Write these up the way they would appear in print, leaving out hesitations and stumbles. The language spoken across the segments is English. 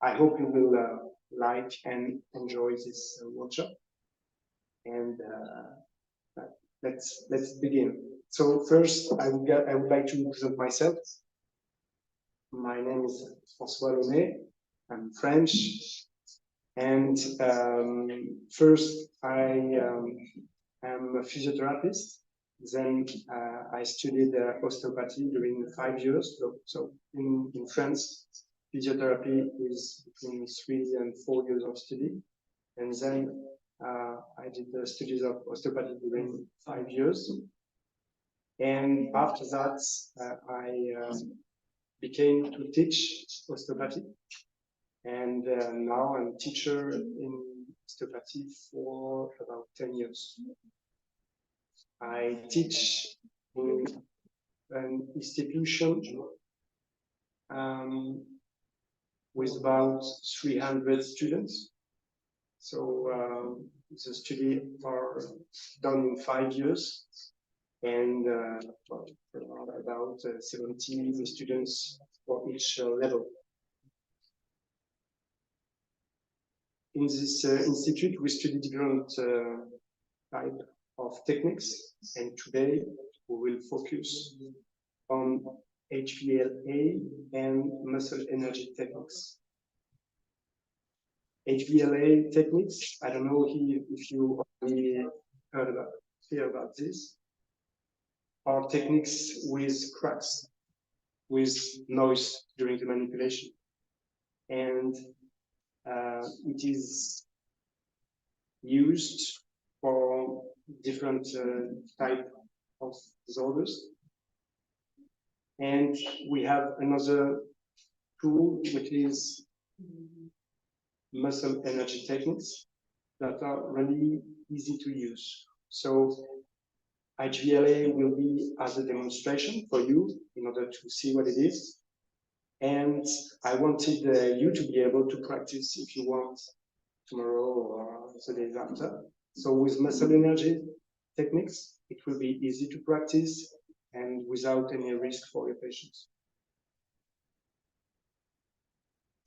I hope you will like and enjoy this workshop. And let's begin. So first, I would like to present myself. My name is Francois Launay. I'm French. And first, I am a physiotherapist. Then I studied osteopathy during 5 years. So in France, physiotherapy is between 3 and 4 years of study. And then I did the studies of osteopathy during 5 years. And after that, I became to teach osteopathy. And now I'm a teacher in osteopathy for about 10 years. I teach in an institution with about 300 students. So the study are done in 5 years, and about 70 students for each level. In this institute, we study different type of techniques, and today we will focus on HVLA and muscle energy techniques. HVLA techniques, I don't know if you already hear about this, are techniques with cracks, with noise during the manipulation. And it is used for different type of disorders. And we have another tool, which is muscle energy techniques that are really easy to use. So HVLA will be as a demonstration for you in order to see what it is. And I wanted you to be able to practice if you want tomorrow or the days after. So with muscle energy techniques, it will be easy to practice and without any risk for your patients.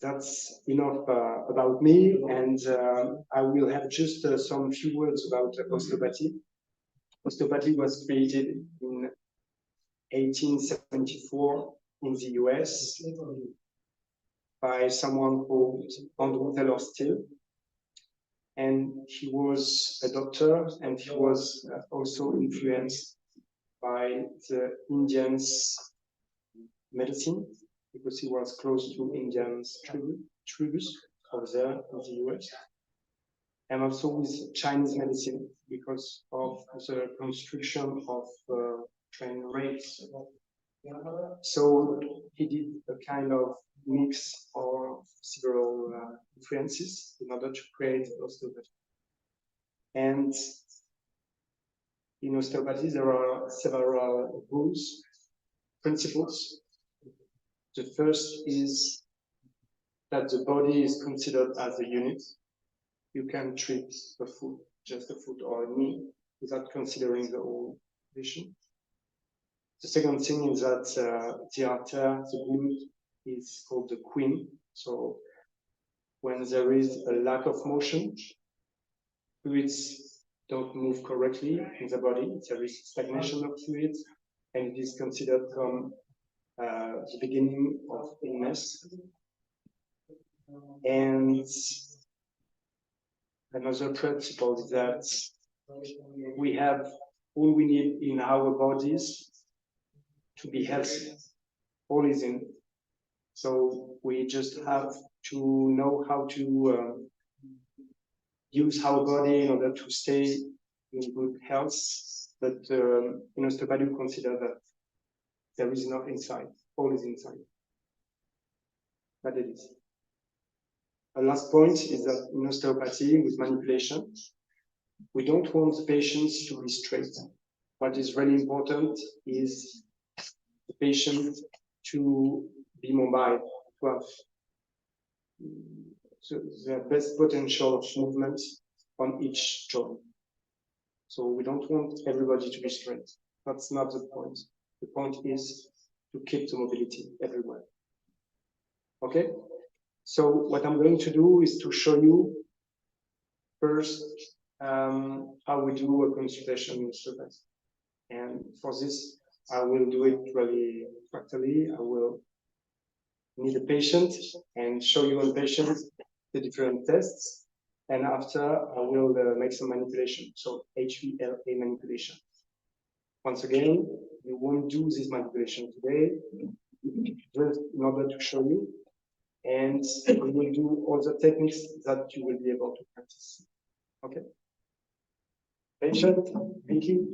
That's enough about me, and I will have just some few words about osteopathy. Osteopathy was created in 1874 in the US by someone called Andrew Taylor Still. And he was a doctor, and he was also influenced by the Indians' medicine, because he was close to Indians' tribus over there in the US, and also with Chinese medicine because of the construction of train rails. So he did a kind of mix of several influences in order to create osteopathy. And in osteopathy, there are several rules, principles. The first is that the body is considered as a unit. You can treat a foot, just a foot or a knee, without considering the whole condition. The second thing is that the artery, the blood, is called the queen. So when there is a lack of motion, fluids don't move correctly in the body. There is stagnation of fluids, and it is considered from the beginning of illness. And another principle is that we have all we need in our bodies to be healthy. All is in. So we just have to know how to use our body in order to stay in good health. But in osteopathy, we consider that there is enough inside. All is inside. But it is. A last point is that in osteopathy, with manipulation, we don't want the patients to be straight. What is really important is the patient to be mobile, to have the best potential of movement on each joint. So we don't want everybody to be straight. That's not the point. The point is to keep the mobility everywhere. Okay? So what I'm going to do is to show you first how we do a consultation in students. And for this, I will do it really practically. I will need a patient and show you on patient the different tests. And after, I will make some manipulation, so HVLA manipulation. Once again, we won't do this manipulation today, just in order to show you. And we will do all the techniques that you will be able to practice. Okay? Patient, Vicky.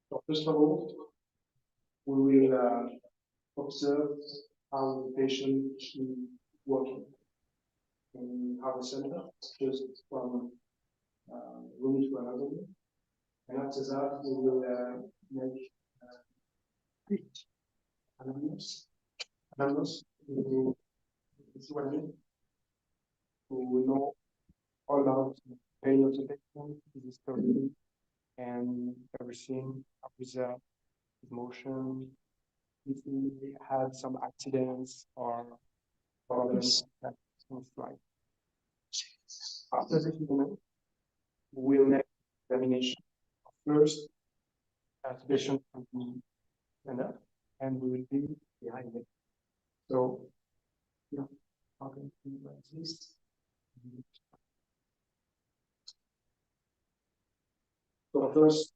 So first of all, we will observe how the patient is working in our center, just from room to another room. And after that, we will make anonymous. Anonymous, you see what I mean? We know all about the pain of the patient, his history, and everything, observe his motion, if he had some accidents or problems that sounds like. After the treatment, we'll make examination. First, the patient will be stand up and we will be behind it. So, how can we do like this? So first,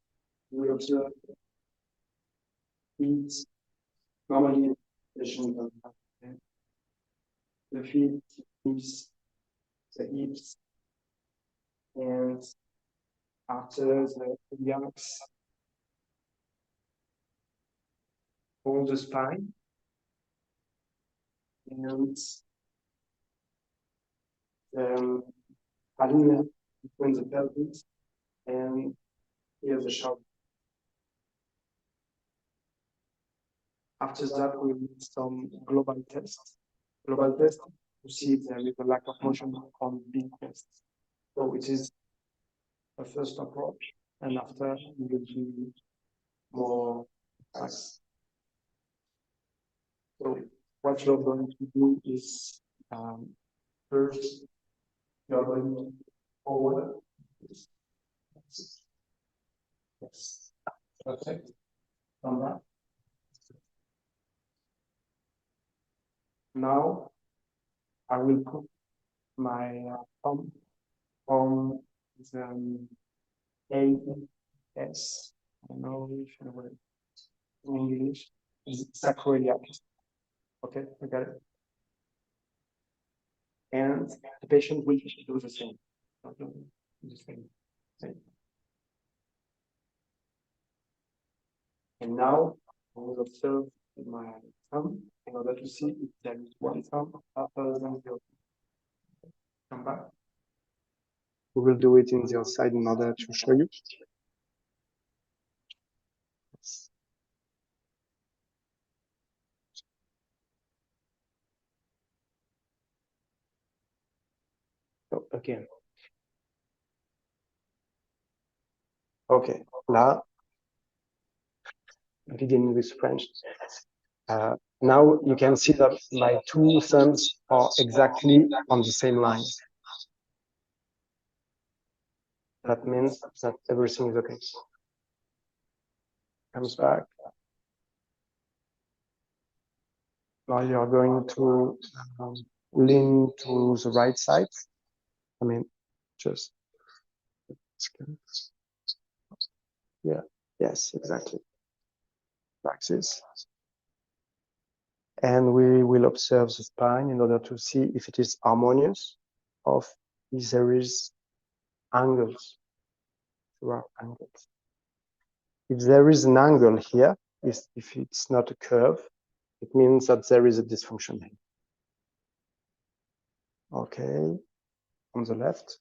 we observe feet. Normally, the patient doesn't have the feet, hips, the hips, and after the iliacs, hold the spine, and alignment between the pelvis and here the shoulder. After that, we need some global tests. Global test to see if there is a lack of motion on big tests. So it is a first approach, and after we will do more fast. So what you're going to do is first you're going to forward. Yes. Perfect. From that. Now I will put my thumb on the AS. I don't know if you know in English. Sacroiliac. Okay, I got it. And the patient will do the same. And now I will observe my thumb in order to see if there is one thumb other than the other. Come back. We will do it in the outside in order to show you. So, again. Okay, là, beginning with French. Now you can see that my two thumbs are exactly on the same line. That means that everything is okay. Comes back. Now you are going to lean to the right side. I mean, just. Yeah, yes, exactly. Like this. And we will observe the spine in order to see if it is harmonious or if there is angles. There are angles. If there is an angle here, if it's not a curve, it means that there is a dysfunction here. Okay, on the left.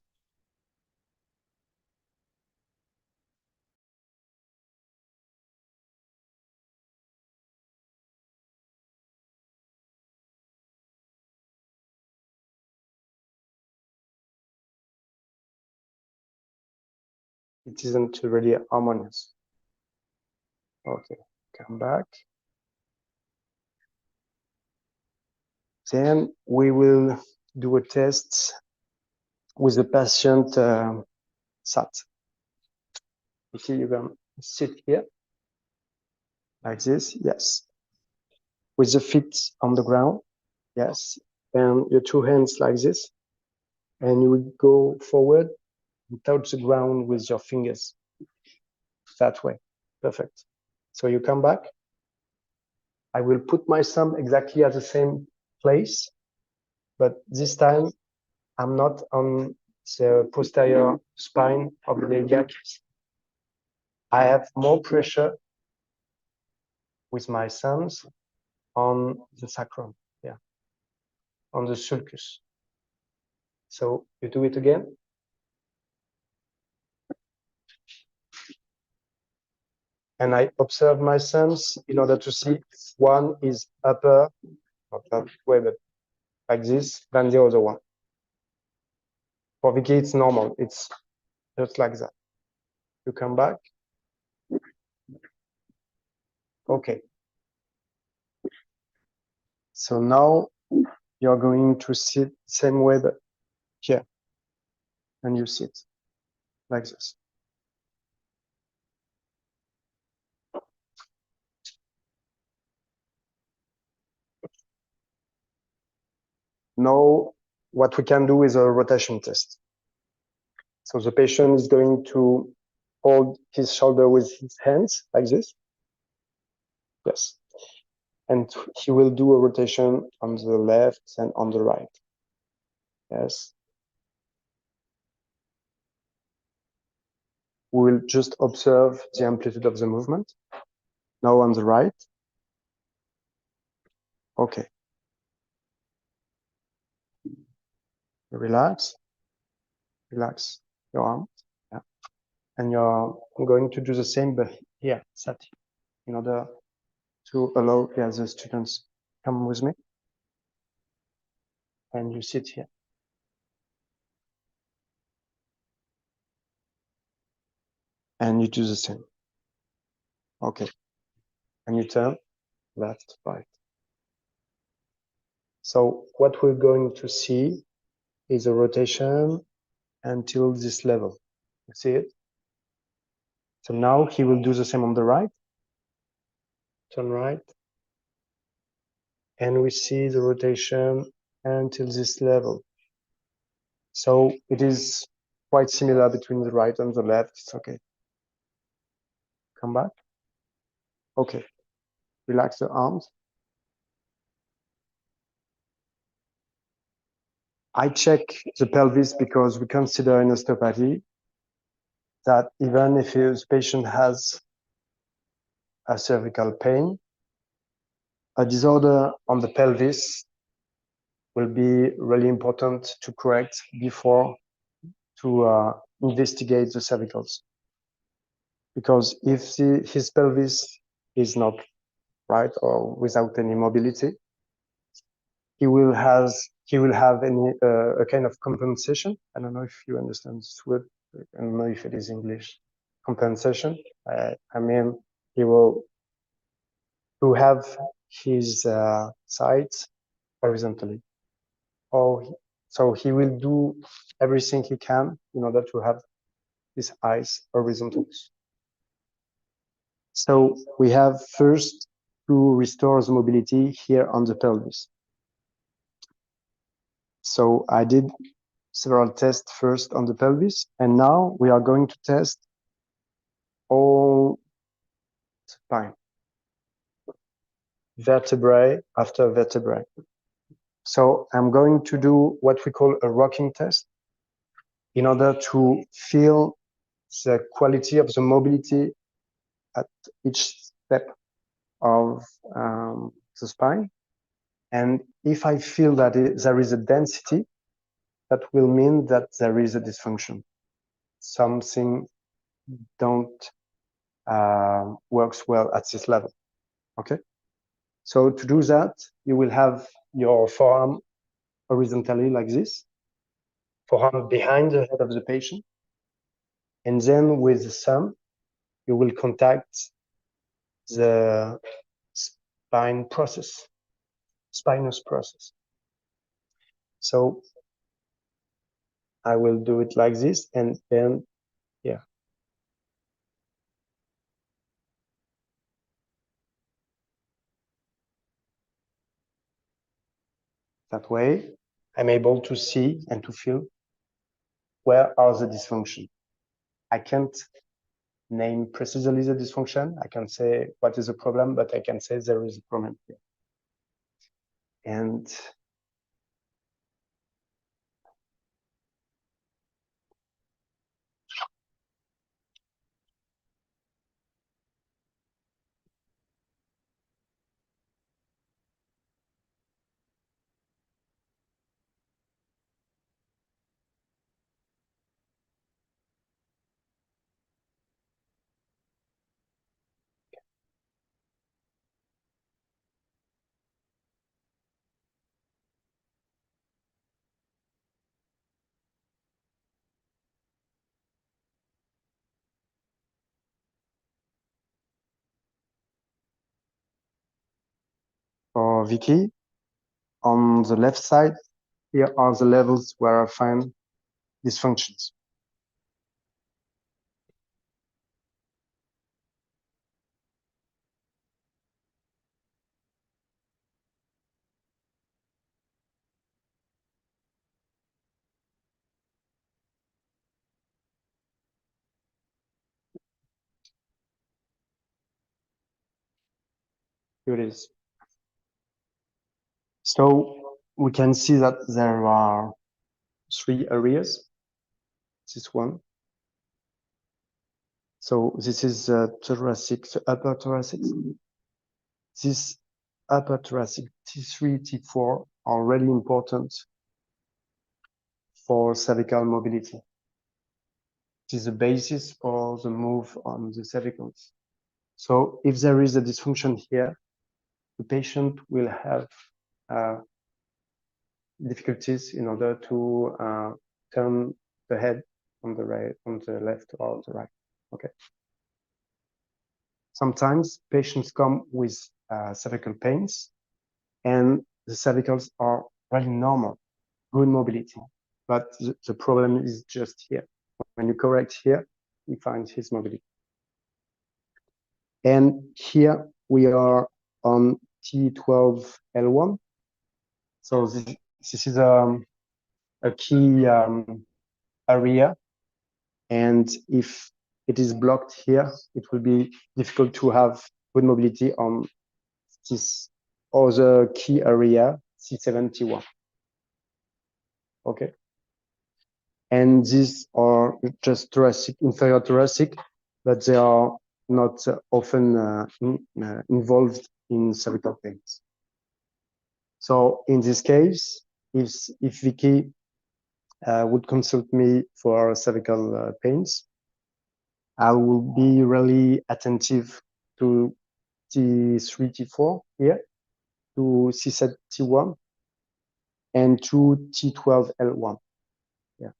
It isn't really harmonious. Okay, come back. Then we will do a test with the patient sat. Okay, you can sit here like this, yes. With the feet on the ground, yes. And your two hands like this. And you will go forward and touch the ground with your fingers. That way, perfect. So you come back. I will put my thumb exactly at the same place, but this time I'm not on the posterior spine of the iliac. I have more pressure with my thumbs on the sacrum, yeah, on the sulcus. So you do it again. And I observe my thumbs in order to see if one is upper, not that way, but like this, than the other one. For Vicky, it's normal. It's just like that. You come back. Okay. So now you're going to sit same way, but here. And you sit like this. Now, what we can do is a rotation test. So the patient is going to hold his shoulder with his hands like this. Yes. And he will do a rotation on the left and on the right. Yes. We will just observe the amplitude of the movement. Now on the right. Okay. Relax. Relax your arm. Yeah. And you're going to do the same, but here, sat, in order to allow the other students come with me. And you sit here. And you do the same. Okay. And you turn left, right. So what we're going to see is a rotation until this level. You see it? So now he will do the same on the right. Turn right. And we see the rotation until this level. So it is quite similar between the right and the left. It's okay. Come back. Okay. Relax the arms. I check the pelvis because we consider in osteopathy that even if his patient has a cervical pain, a disorder on the pelvis will be really important to correct before to investigate the cervicals. Because if his pelvis is not right or without any mobility, he will have any a kind of compensation. I don't know if you understand this word. I don't know if it is English. Compensation. I mean, he will to have his sides horizontally. So he will do everything he can in order to have his eyes horizontal. So we have first to restore the mobility here on the pelvis. So I did several tests first on the pelvis, and now we are going to test all the spine. vertebrae after vertebrae. So I'm going to do what we call a rocking test in order to feel the quality of the mobility at each step of the spine. And if I feel that there is a density, that will mean that there is a dysfunction. Something don't works well at this level. Okay. So to do that, you will have your forearm horizontally like this, forearm behind the head of the patient. And then with the thumb, you will contact the spinous process. So I will do it like this, and then, yeah. That way, I'm able to see and to feel where are the dysfunction. I can't name precisely the dysfunction. I can say what is the problem, but I can say there is a problem here. And for Vicky, on the left side, here are the levels where I find dysfunctions. Here it is. So we can see that there are 3 areas. This one. So this is thoracic, the upper thoracic. This upper thoracic T3, T4 are really important for cervical mobility. It is the basis for the move on the cervicals. So if there is a dysfunction here, the patient will have difficulties in order to turn the head on the right, on the left or the right. Okay. Sometimes patients come with cervical pains, and the cervicals are really normal, good mobility. But the problem is just here. When you correct here, you find his mobility. And here we are on T12L1. So this is a key area. And if it is blocked here, it will be difficult to have good mobility on this other key area, C71. Okay. And these are just thoracic, inferior thoracic, but they are not often involved in cervical pains. So in this case, if Vicky would consult me for cervical pains, I will be really attentive to T3, T4 here, to C7, T1, and to T12L1. Yeah.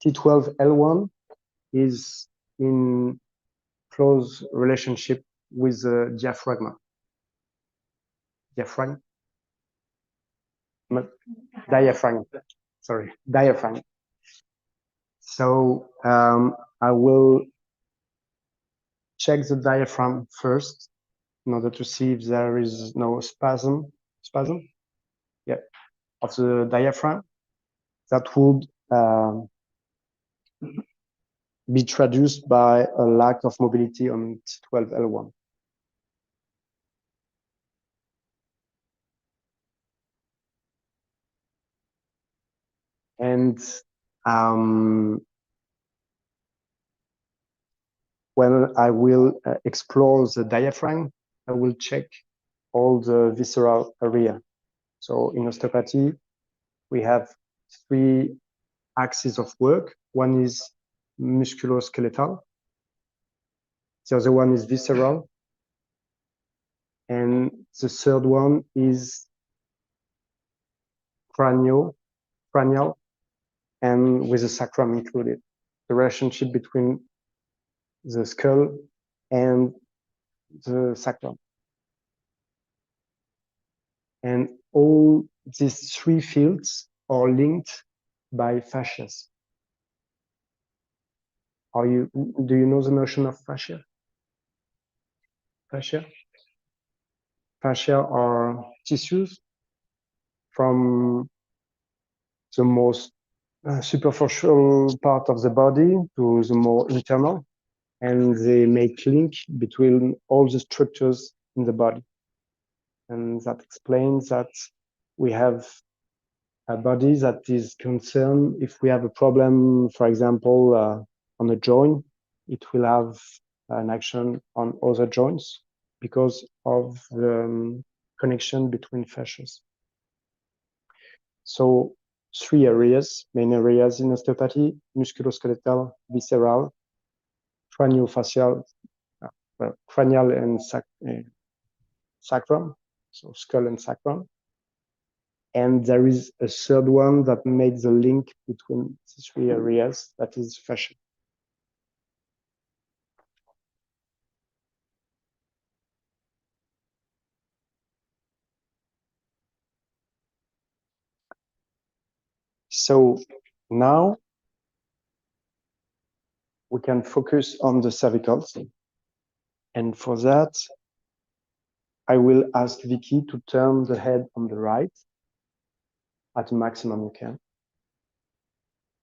T12L1 is in close relationship with the diaphragm. Diaphragm. Sorry, diaphragm. So I will check the diaphragm first in order to see if there is no spasm, yeah, of the diaphragm. That would be traduced by a lack of mobility on T12L1. And when I will explore the diaphragm, I will check all the visceral area. So in osteopathy, we have 3 axes of work. One is musculoskeletal. The other one is visceral. And the third one is cranial, and with the sacrum included. The relationship between the skull and the sacrum. And all these 3 fields are linked by fascias. Do you know the notion of fascia? Fascia? Fascia are tissues from the most superficial part of the body to the more internal, and they make link between all the structures in the body. And that explains that we have a body that is concerned if we have a problem, for example, on a joint, it will have an action on other joints because of the connection between fascias. So 3 areas, main areas in osteopathy: musculoskeletal, visceral, craniofacial, cranial and sacrum, so skull and sacrum. And there is a third one that makes the link between the 3 areas, that is fascia. So now we can focus on the cervicals. And for that, I will ask Vicky to turn the head on the right at the maximum you can.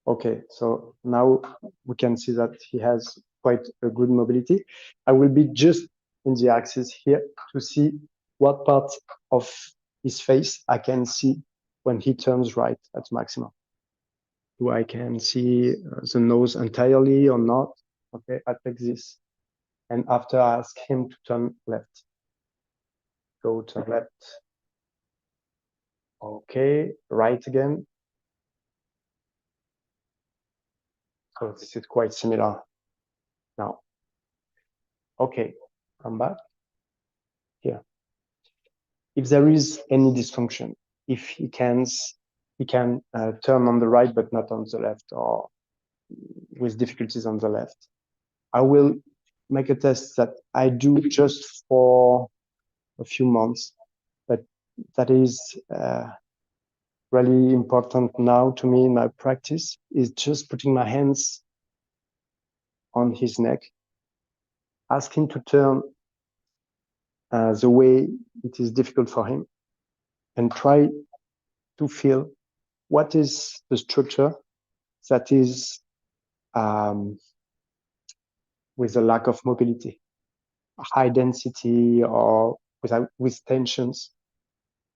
Okay, so now we can see that he has quite a good mobility. I will be just in the axis here to see what part of his face I can see when he turns right at maximum. Do I can see the nose entirely or not? Okay, I take this. And after I ask him to turn left. Go to left. Okay, right again. So this is quite similar now. Okay, come back here. If there is any dysfunction, if he can turn on the right but not on the left, or with difficulties on the left, I will make a test that I do just for a few months, but that is really important now to me in my practice, is just putting my hands on his neck, ask him to turn the way it is difficult for him, and try to feel what is the structure that is with a lack of mobility, high density, or with tensions.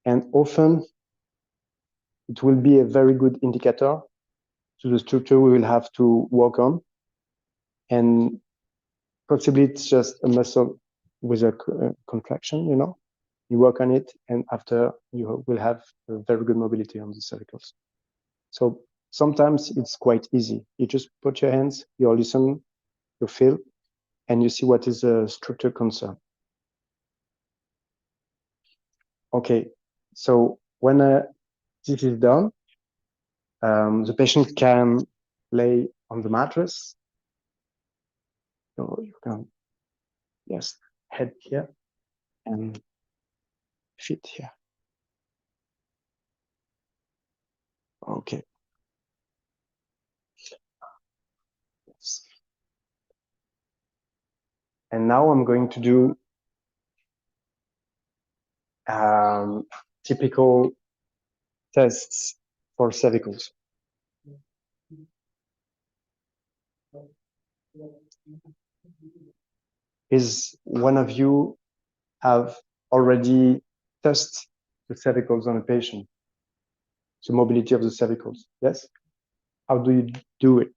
And often it will be a very good indicator to the structure we will have to work on. And possibly it's just a muscle with a contraction, you know, you work on it, and after you will have a very good mobility on the cervicals. So sometimes it's quite easy. You just put your hands, you listen, you feel, and you see what is the structure concern. Okay, so when this is done, the patient can lay on the mattress. So you can, yes, head here and feet here. Okay. Yes. And now I'm going to do typical tests for cervicals. Is one of you have already tested the cervicals on a patient? The mobility of the cervicals, yes? How do you do it?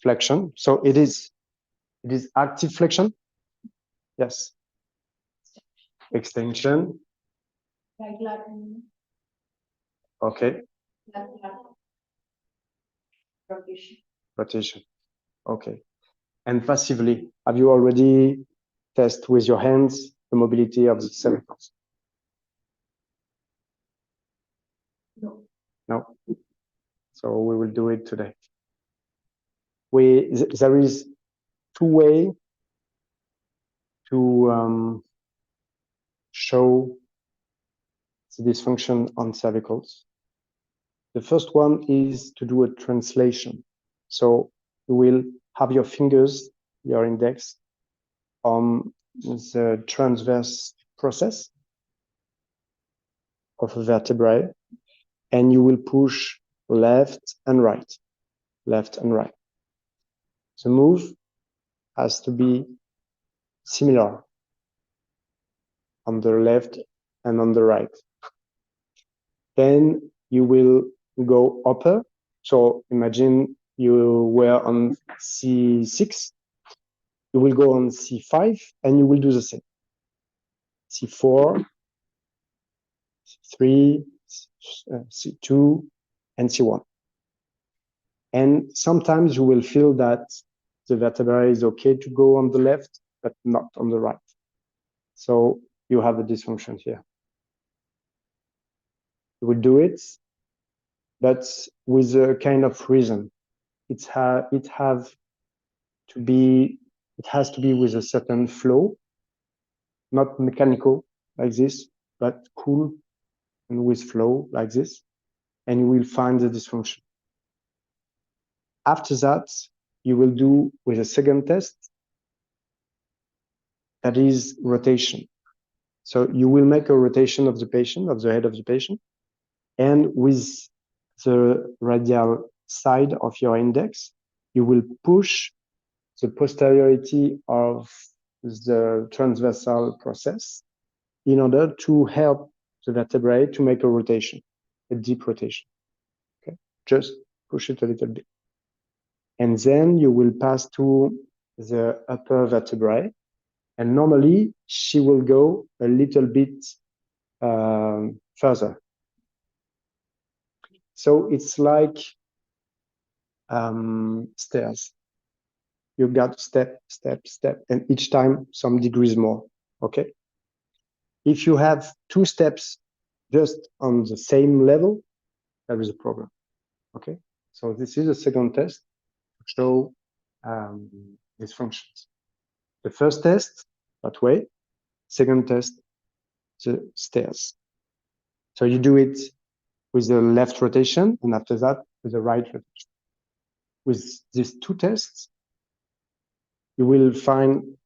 Flexion. So it is active flexion. Yes. Extension. Okay. Rotation. Okay. And passively, have you already tested with your hands the mobility of the cervicals? No. So we will do it today. There is two ways to show the dysfunction on cervicals. The first one is to do a translation. So you will have your fingers, your index, on the transverse process of a vertebrae, and you will push left and right, left and right. The move has to be similar on the left and on the right. Then you will go upper. So imagine you were on C6, you will go on C5 and you will do the same. C4, C3, C2, and C1. And sometimes you will feel that the vertebra is okay to go on the left, but not on the right. So you have a dysfunction here. You will do it, but with a kind of reason. It has to be with a certain flow, not mechanical like this, but cool and with flow like this, and you will find the dysfunction. After that, you will do with a second test, that is rotation. So you will make a rotation of the patient, of the head of the patient, and with the radial side of your index, you will push the posteriority of the transversal process in order to help the vertebrae to make a rotation, a deep rotation. Okay, just push it a little bit. And then you will pass to the upper vertebrae, and normally she will go a little bit further. So it's like stairs. You got step, step, step, and each time some degrees more, okay? If you have two steps just on the same level, there is a problem, okay? So this is a second test to show these functions. The first test, that way. Second test, the stairs. So you do it with the left rotation, and after that, with the right rotation. With these two tests, you will find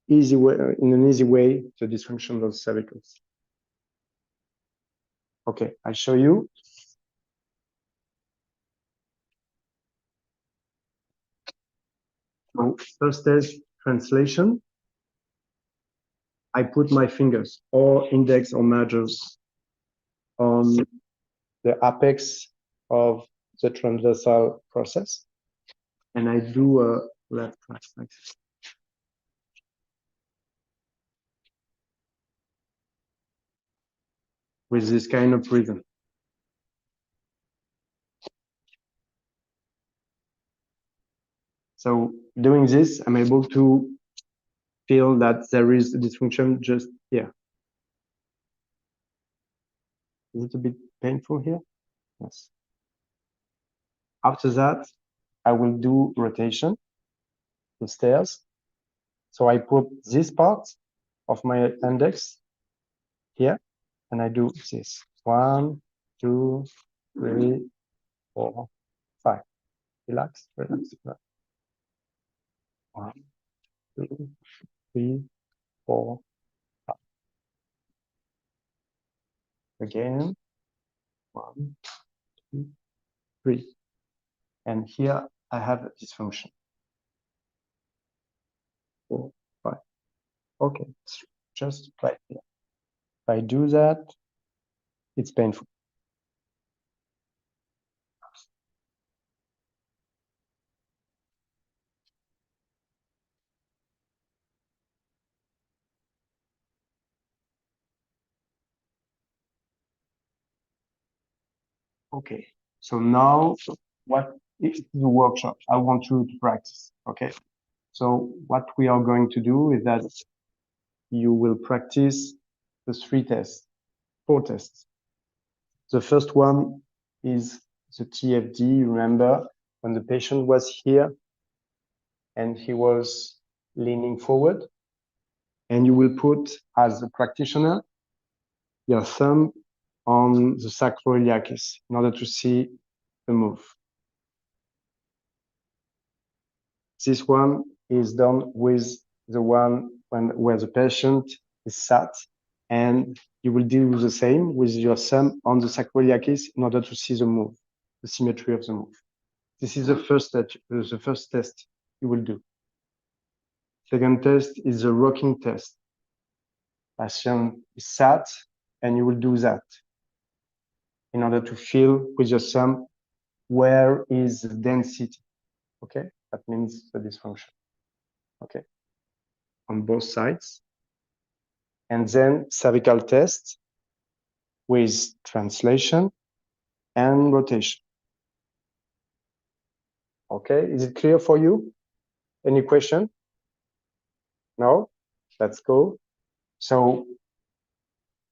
in an easy way the dysfunction of the cervicals. Okay, I show you. So first test, translation. I put my fingers or index or majors on the apex of the transversal process, and I do a left right like this. With this kind of rhythm. So doing this, I'm able to feel that there is a dysfunction just here. Is it a bit painful here? Yes. After that, I will do rotation, the stairs. So I put this part of my index here, and I do this. 1, 2, 3, 4, 5. Relax, relax, relax. 1, 2, 3, 4, 5. Again. 1, 2, 3. And here I have a dysfunction. 4, 5. Okay, just right here. If I do that, it's painful. Okay, so now what is the workshop? I want you to practice, okay? So what we are going to do is that you will practice the 4 tests. The first one is the TFD. Remember when the patient was here and he was leaning forward, and you will put, as a practitioner, your thumb on the sacroiliacus in order to see the move. This one is done with the one where the patient is sat, and you will do the same with your thumb on the sacroiliacus in order to see the move, the symmetry of the move. This is the first test you will do. Second test is the rocking test. Patient is sat, and you will do that in order to feel with your thumb where is the density. Okay, that means the dysfunction. Okay, on both sides. And then cervical test with translation and rotation. Okay, is it clear for you? Any question? No? Let's go. So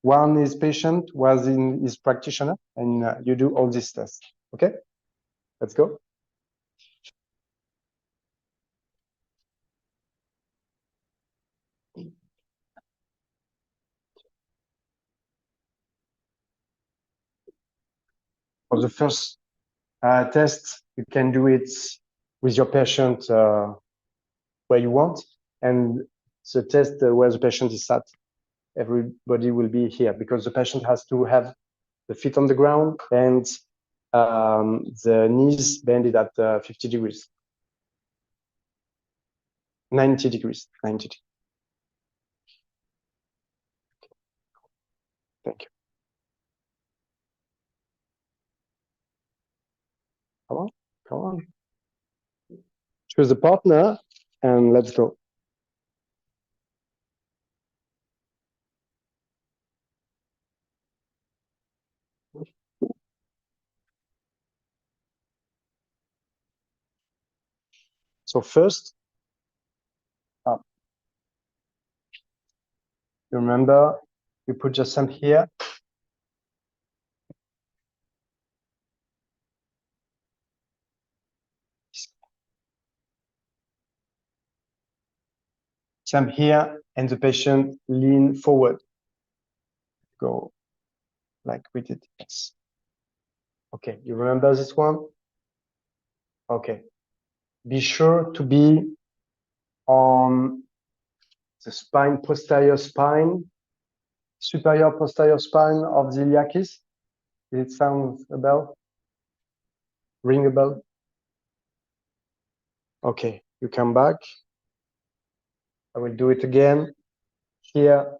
one is patient, one is practitioner, and you do all these tests. Okay, let's go. For the first test, you can do it with your patient where you want, and the test where the patient is sat, everybody will be here because the patient has to have the feet on the ground and the knees bended at 50 degrees. 90 degrees. 90 degrees. Thank you. Come on, come on. Choose a partner and let's go. So first, you remember, you put your thumb here. Thumb here, and the patient lean forward. Go like we did. Yes. Okay, you remember this one? Okay. Be sure to be on the spine, posterior spine, superior posterior spine of the iliacus. Did it sound a bell? Ring a bell? Okay, you come back. I will do it again. Here,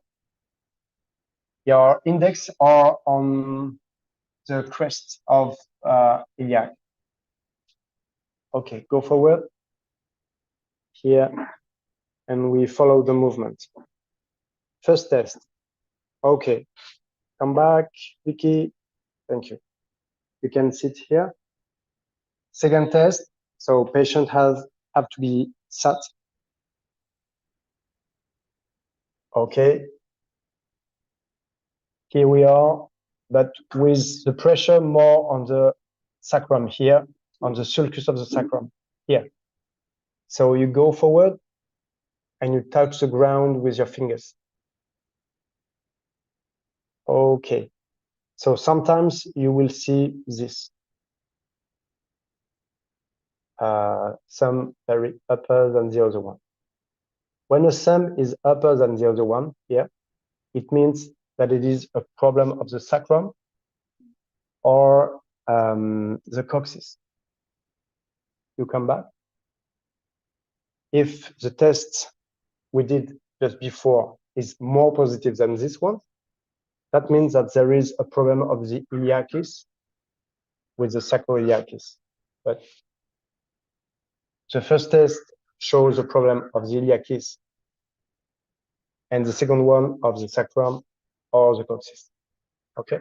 your index are on the crest of iliac. Okay, go forward. Here, and we follow the movement. First test. Okay, come back, Vicky. Thank you. You can sit here. Second test. So patient have to be sat. Okay. Here we are, but with the pressure more on the sacrum here, on the sulcus of the sacrum here. So you go forward and you touch the ground with your fingers. Okay. So sometimes you will see this. Some very upper than the other one. When a thumb is upper than the other one here, it means that it is a problem of the sacrum or the coccyx. You come back. If the test we did just before is more positive than this one, that means that there is a problem of the iliacus with the sacroiliacus. But the first test shows a problem of the iliacus, and the second one of the sacrum or the coccyx. Okay.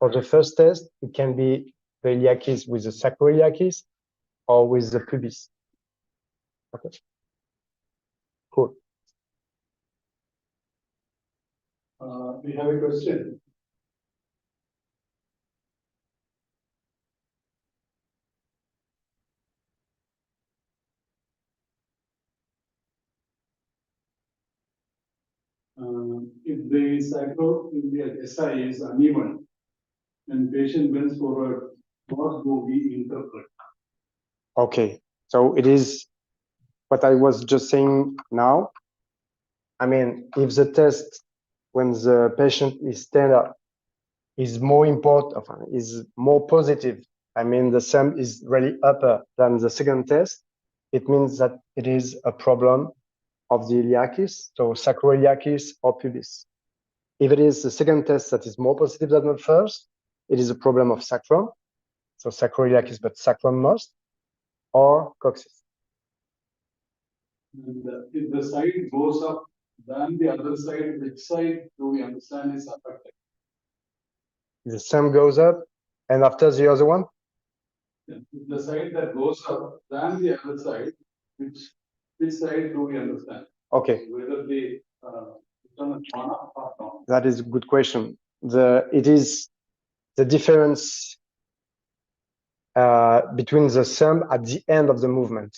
For the first test, it can be the iliacus with the sacroiliacus or with the pubis. Okay. Cool. We have a question. If the sacroiliac SI is uneven and patient bends forward, what do we interpret? Okay, so it is what I was just saying now. I mean, if the test when the patient is stand up is more important, is more positive, I mean, the sum is really upper than the second test, it means that it is a problem of the iliacus, so sacroiliacus or pubis. If it is the second test that is more positive than the first, it is a problem of sacrum, so sacroiliacus but sacrum most, or coccyx. And if the side goes up, then the other side, which side do we understand is affected? The sum goes up, and after the other one? If the side that goes up, then the other side, which side do we understand? Okay. Whether the one up or down. That is a good question. It is the difference between the sum at the end of the movement.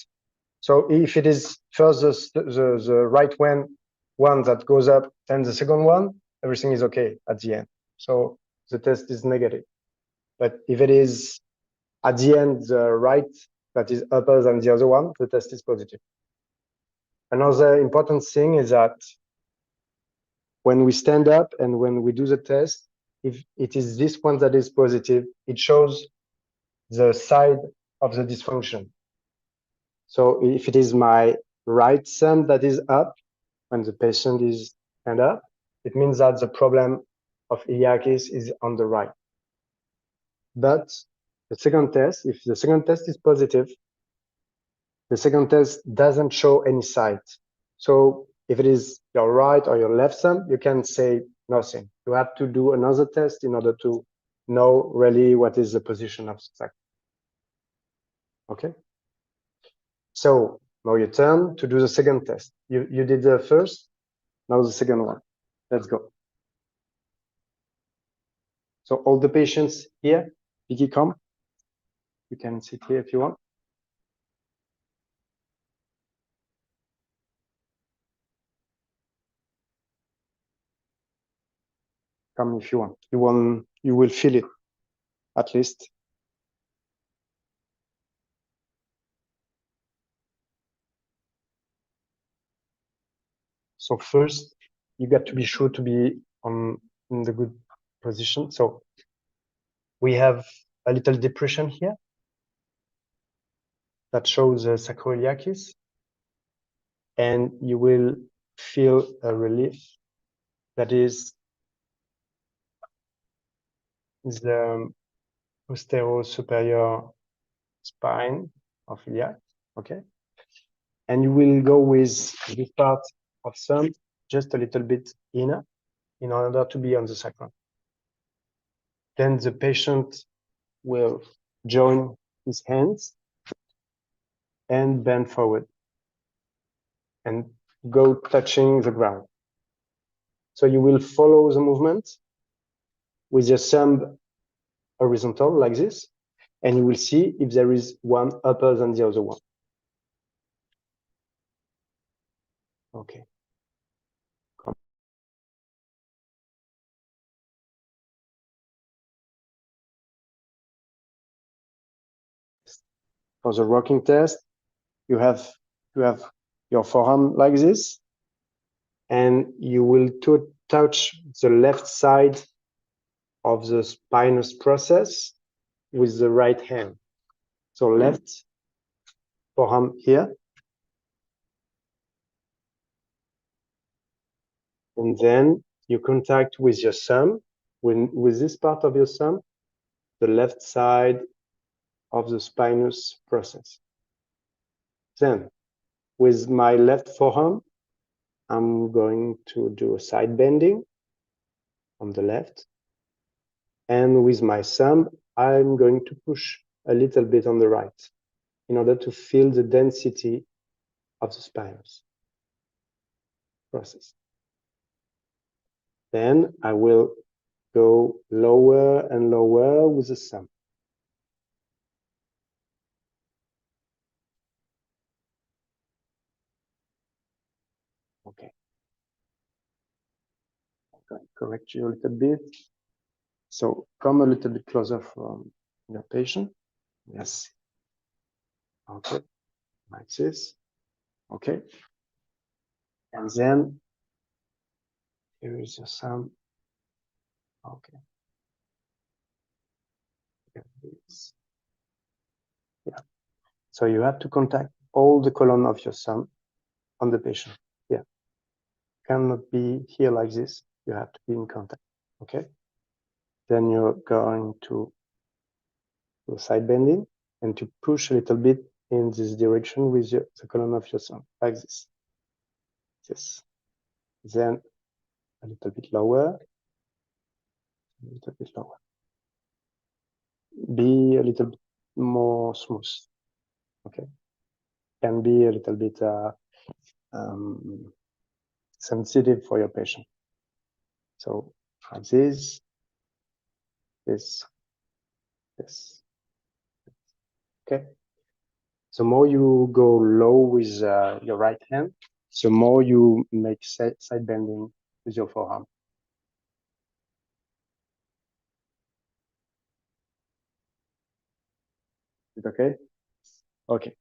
So if it is first the right one that goes up, then the second one, everything is okay at the end. So the test is negative. But if it is at the end, the right that is upper than the other one, the test is positive. Another important thing is that when we stand up and when we do the test, if it is this one that is positive, it shows the side of the dysfunction. So if it is my right thumb that is up when the patient is stand up, it means that the problem of iliacus is on the right. But the second test, if the second test is positive, the second test doesn't show any side. So if it is your right or your left thumb, you can say nothing. You have to do another test in order to know really what is the position of the sacrum. Okay. So now your turn to do the second test. You did the first, now the second one. Let's go. So all the patients here, Vicky, come. You can sit here if you want. Come if you want. You will feel it, at least. So first, you got to be sure to be in the good position. So we have a little depression here that shows the sacroiliacus, and you will feel a relief that is the posterior-superior spine of iliac, okay? And you will go with this part of thumb just a little bit inner in order to be on the sacrum. Then the patient will join his hands and bend forward and go touching the ground. So you will follow the movement with your thumb horizontal like this, and you will see if there is one upper than the other one. Okay. For the rocking test, you have your forearm like this, and you will touch the left side of the spinous process with the right hand. So left forearm here. And then you contact with your thumb, with this part of your thumb, the left side of the spinous process. Then, with my left forearm, I'm going to do a side bending on the left. And with my thumb, I'm going to push a little bit on the right in order to feel the density of the spinous process. Then I will go lower and lower with the thumb. Okay. I'm going to correct you a little bit. So come a little bit closer from your patient. Yes. Okay. Like this. Okay. And then here is your thumb. Okay. Yeah. So you have to contact all the column of your thumb on the patient. Yeah. Cannot be here like this. You have to be in contact. Okay. Then you're going to do side bending and to push a little bit in this direction with the column of your thumb, like this. Yes. Then a little bit lower. A little bit lower. Be a little bit more smooth. Okay. Can be a little bit sensitive for your patient. So like this, this. Okay. The more you go low with your right hand, the more you make side bending with your forearm. Is it okay? Okay.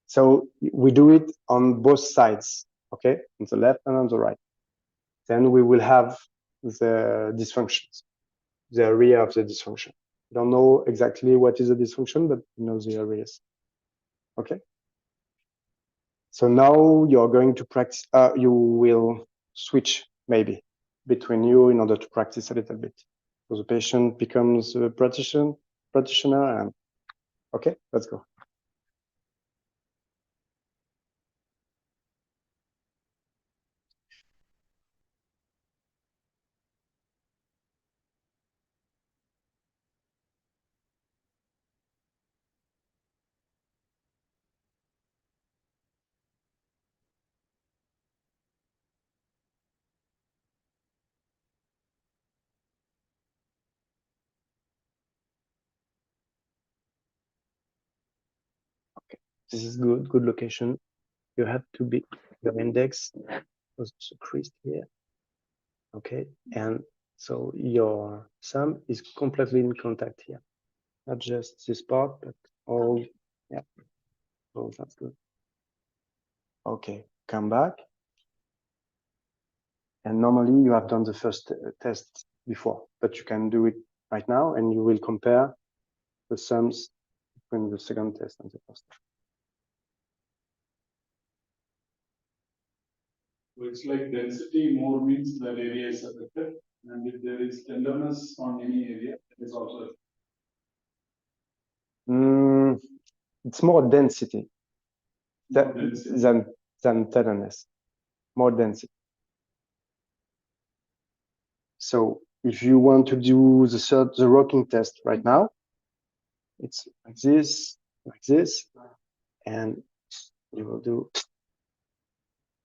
So we do it on both sides, okay? On the left and on the right. Then we will have the dysfunctions, the area of the dysfunction. Don't know exactly what is the dysfunction, but you know the areas. Okay. So now you're going to practice, you will switch maybe between you in order to practice a little bit. So the patient becomes a practitioner and okay, let's go. Okay, this is good location. You have to be, your index was creased here. Okay, and so your thumb is completely in contact here. Not just this part, but all, yeah. So that's good. Okay, come back. And normally you have done the first test before, but you can do it right now and you will compare the sums between the second test and the first. So it's like density more means that area is affected, and if there is tenderness on any area, it is also It's more density, more density. than tenderness, more density. So if you want to do the rocking test right now, it's like this, and you will do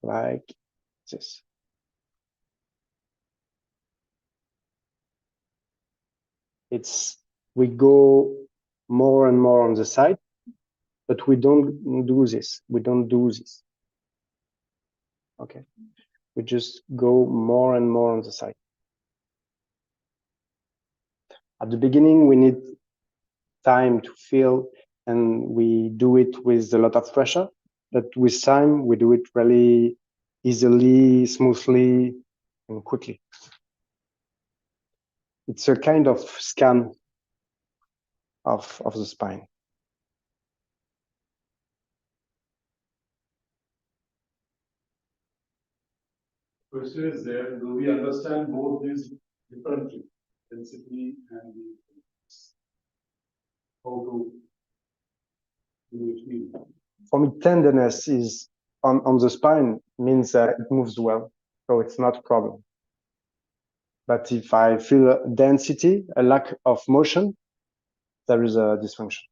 like this. We go more and more on the side, but we don't do this. We don't do this. Okay. We just go more and more on the side. At the beginning, we need time to feel, and we do it with a lot of pressure. But with time, we do it really easily, smoothly, and quickly. It's a kind of scan of the spine. Question is there, do we understand both these differently, density and how to do it mean? For me, tenderness is on the spine means that it moves well, so it's not a problem. But if I feel a density, a lack of motion, there is a dysfunction.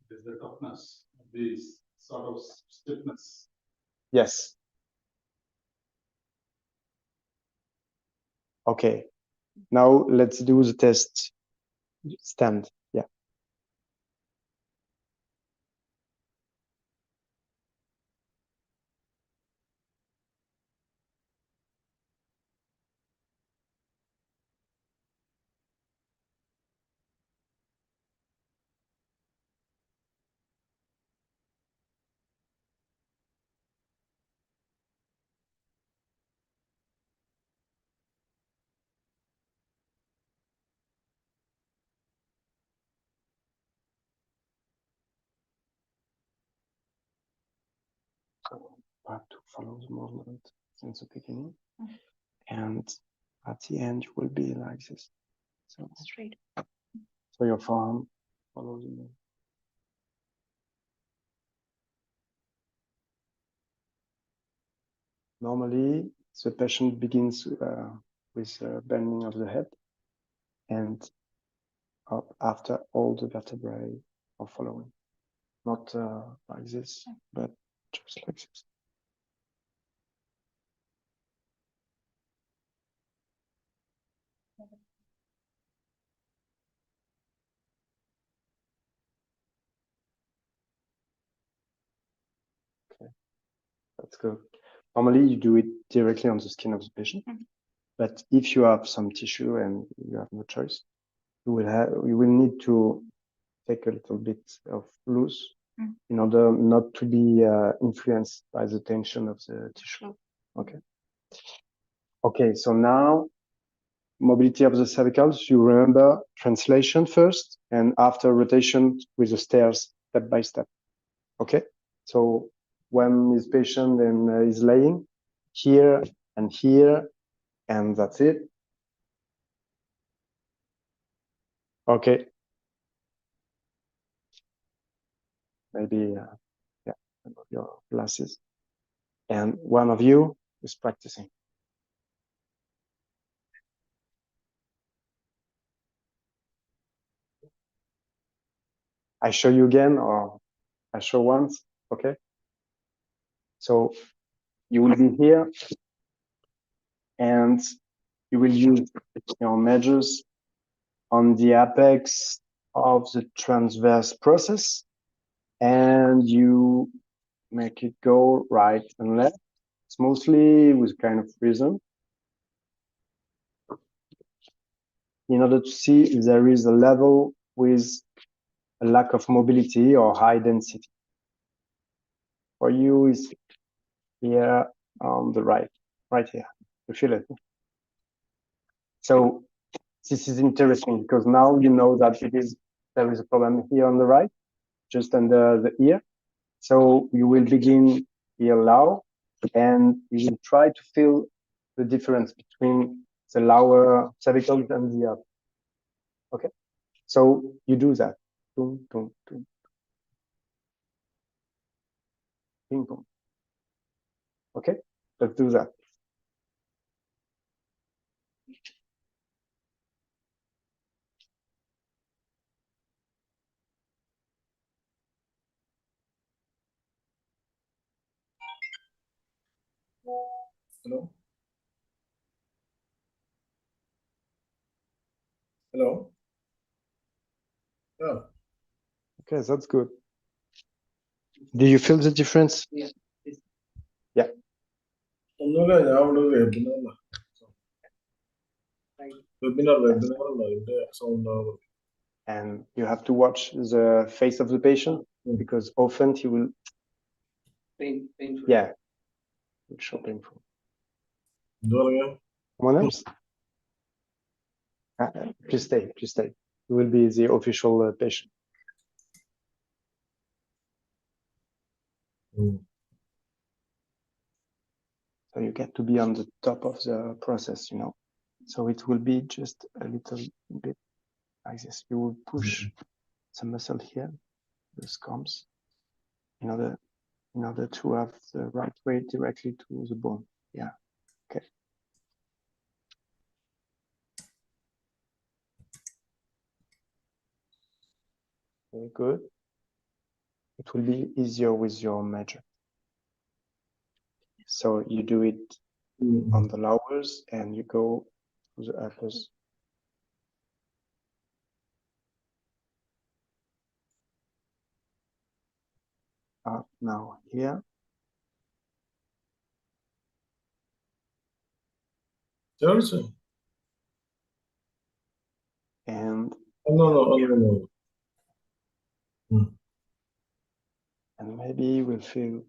There's the toughness, this sort of stiffness. Yes. Okay. Now let's do the test. Stand. Yeah. Have to follow the movement since the beginning, and at the end you will be like this. So straight. So your forearm follows the movement. Normally, the patient begins with bending of the head, and after all the vertebrae are following, not like this, but just like this. Okay, that's good. Normally, you do it directly on the skin of the patient, but if you have some tissue and you have no choice, you will need to take a little bit of loose in order not to be influenced by the tension of the tissue. Okay. Okay, so now mobility of the cervicals, you remember translation first and after rotation with the stairs step by step. Okay, so when this patient then is laying here, and that's it. Okay. Maybe, yeah, your glasses. And one of you is practicing. I show you again, or I show once, okay? So you will be here, and you will use your measures on the apex of the transverse process, and you make it go right and left, smoothly with kind of rhythm, in order to see if there is a level with a lack of mobility or high density. For you is here on the right here. You feel it? So this is interesting because now you know that there is a problem here on the right, just under the ear. So you will begin here low, and you will try to feel the difference between the lower cervical and the upper. Okay, so you do that. Boom, boom, boom. Ping pong. Okay, let's do that. Hello? Hello? Yeah. Okay, that's good. Do you feel the difference? Yeah. ഒന്നുമില്ല ഞാൻ ഇവിടെ webinar ഇതിന്റെ sound And you have to watch the face of the patient because often he will Painful. yeah, it will show painful. എന്ത് പറയാ Someone else? Please stay. You will be the official patient. So you get to be on the top of the process, you know. So it will be just a little bit like this. You will push some muscle here, the scums, in order to have the right weight directly to the bone. Yeah. Okay. Very good. It will be easier with your major. So you do it on the lowers and you go to the uppers. Up now here. Jersey. And No. and maybe we'll feel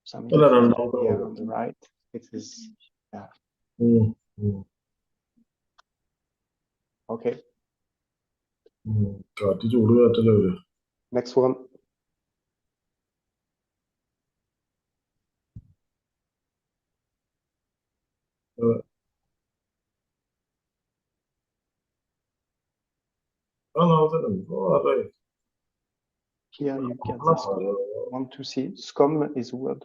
some No. difference here on the right. It is okay. കാറ്റ് ചൂട് കാറ്റല്ലേ വരിക. Next one. Here you get this want to see. SCOM is what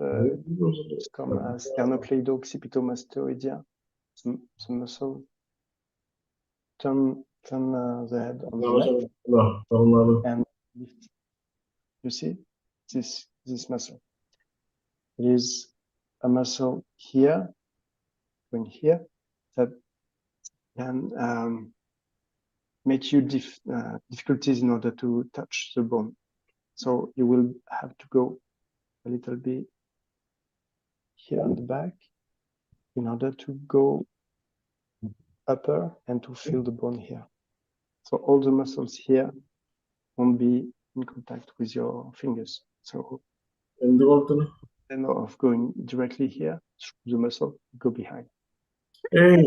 SCOM sternocleidomastoidea. The muscle. Turn the head on the left and lift. You see this muscle. It is a muscle here, going here, that can make you difficulties in order to touch the bone. So you will have to go a little bit here on the back in order to go upper and to feel the bone here. So all the muscles here won't be in contact with your fingers. So instead of going directly here through the muscle, go behind. Hey.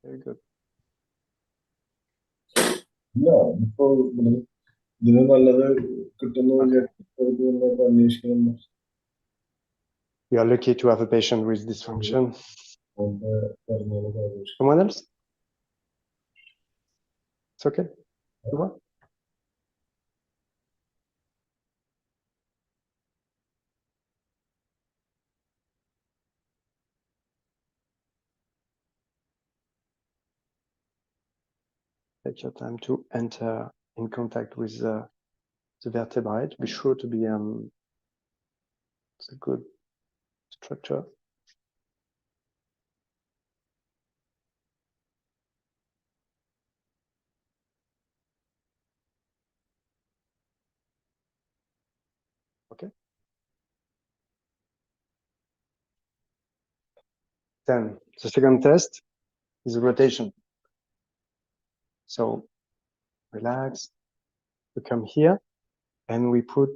Very good. Yeah, before ഇതിന് നല്ലത് കിട്ടുന്ന അന്വേഷിക്കണം. You are lucky to have a patient with dysfunction. Someone else? It's okay. Take your time to enter in contact with the vertebrae. Be sure to be it's a good structure. Okay. Then the second test is rotation. So relax. We come here and we put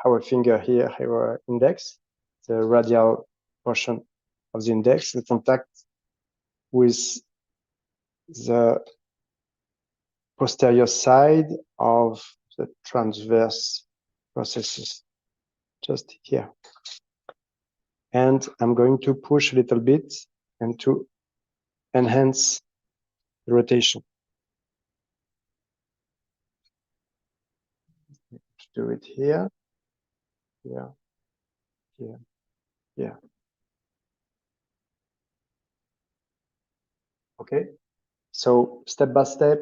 our finger here, our index, the radial portion of the index, in contact with the posterior side of the transverse processes, just here. And I'm going to push a little bit and to enhance the rotation. Do it here, here, here, here. Okay. So step by step,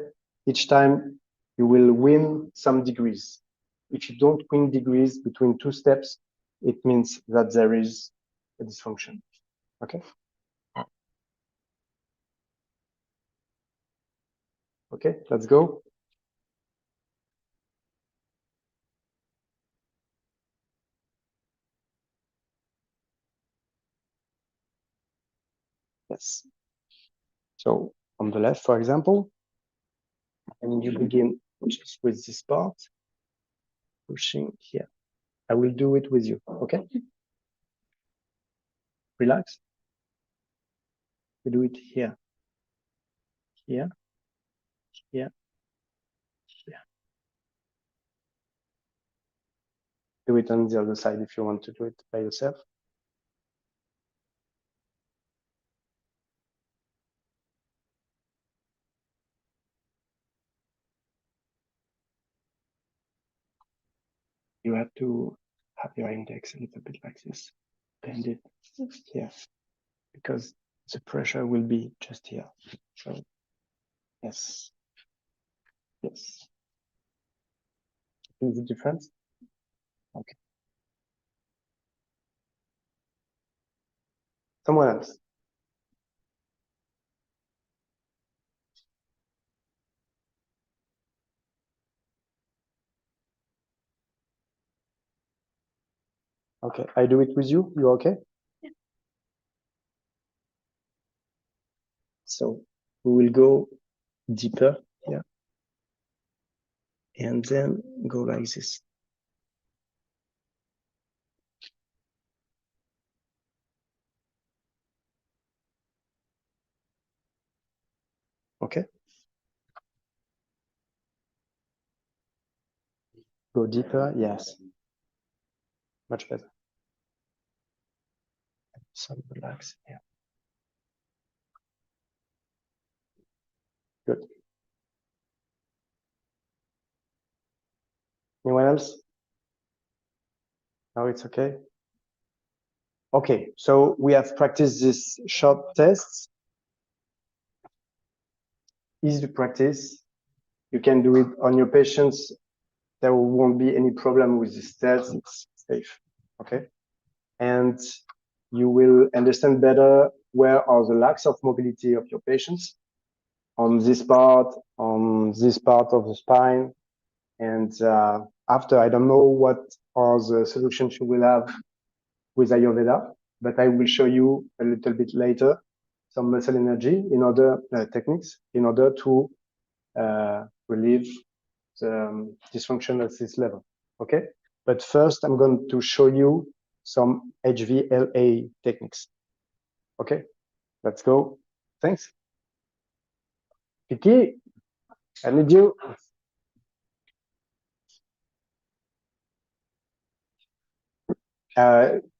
each time you will win some degrees. If you don't win degrees between two steps, it means that there is a dysfunction. Okay. Okay, let's go. Yes. So on the left, for example, and you begin just with this part, pushing here. I will do it with you, okay? Relax. We do it here, here, here, here. Do it on the other side if you want to do it by yourself. You have to have your index a little bit like this. bend it here because the pressure will be just here. So yes, yes. See the difference? Okay. Someone else. Okay, I do it with you. You okay? Yeah. So we will go deeper here and then go like this. Okay. Go deeper. Yes. Much better. Some relax here. Good. Anyone else? Now it's okay. Okay, so we have practiced these short tests. Easy to practice. You can do it on your patients. There won't be any problem with this test. It's safe. Okay. And you will understand better where are the lacks of mobility of your patients on this part of the spine. And after, I don't know what are the solutions you will have with Ayurveda, but I will show you a little bit later some muscle energy in order techniques in order to relieve the dysfunction at this level. Okay, but first I'm going to show you some HVLA techniques. Okay, let's go. Thanks. Vicky, I need you.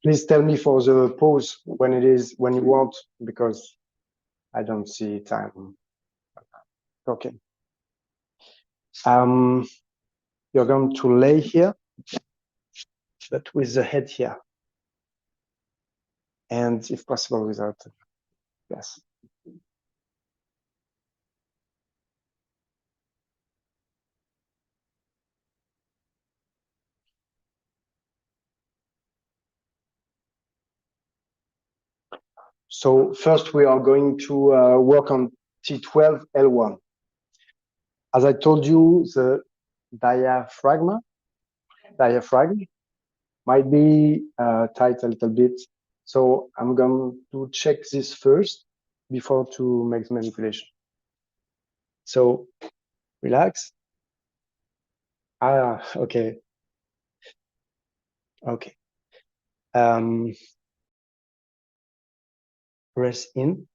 Please tell me for the pause when you want, because I don't see time. Okay. You're going to lay here, but with the head here. And if possible, without, yes. So first we are going to work on T12 L1. As I told you, the diaphragm might be tight a little bit. So I'm going to check this first before to make the manipulation. So relax. Ah, okay. Okay. Breath in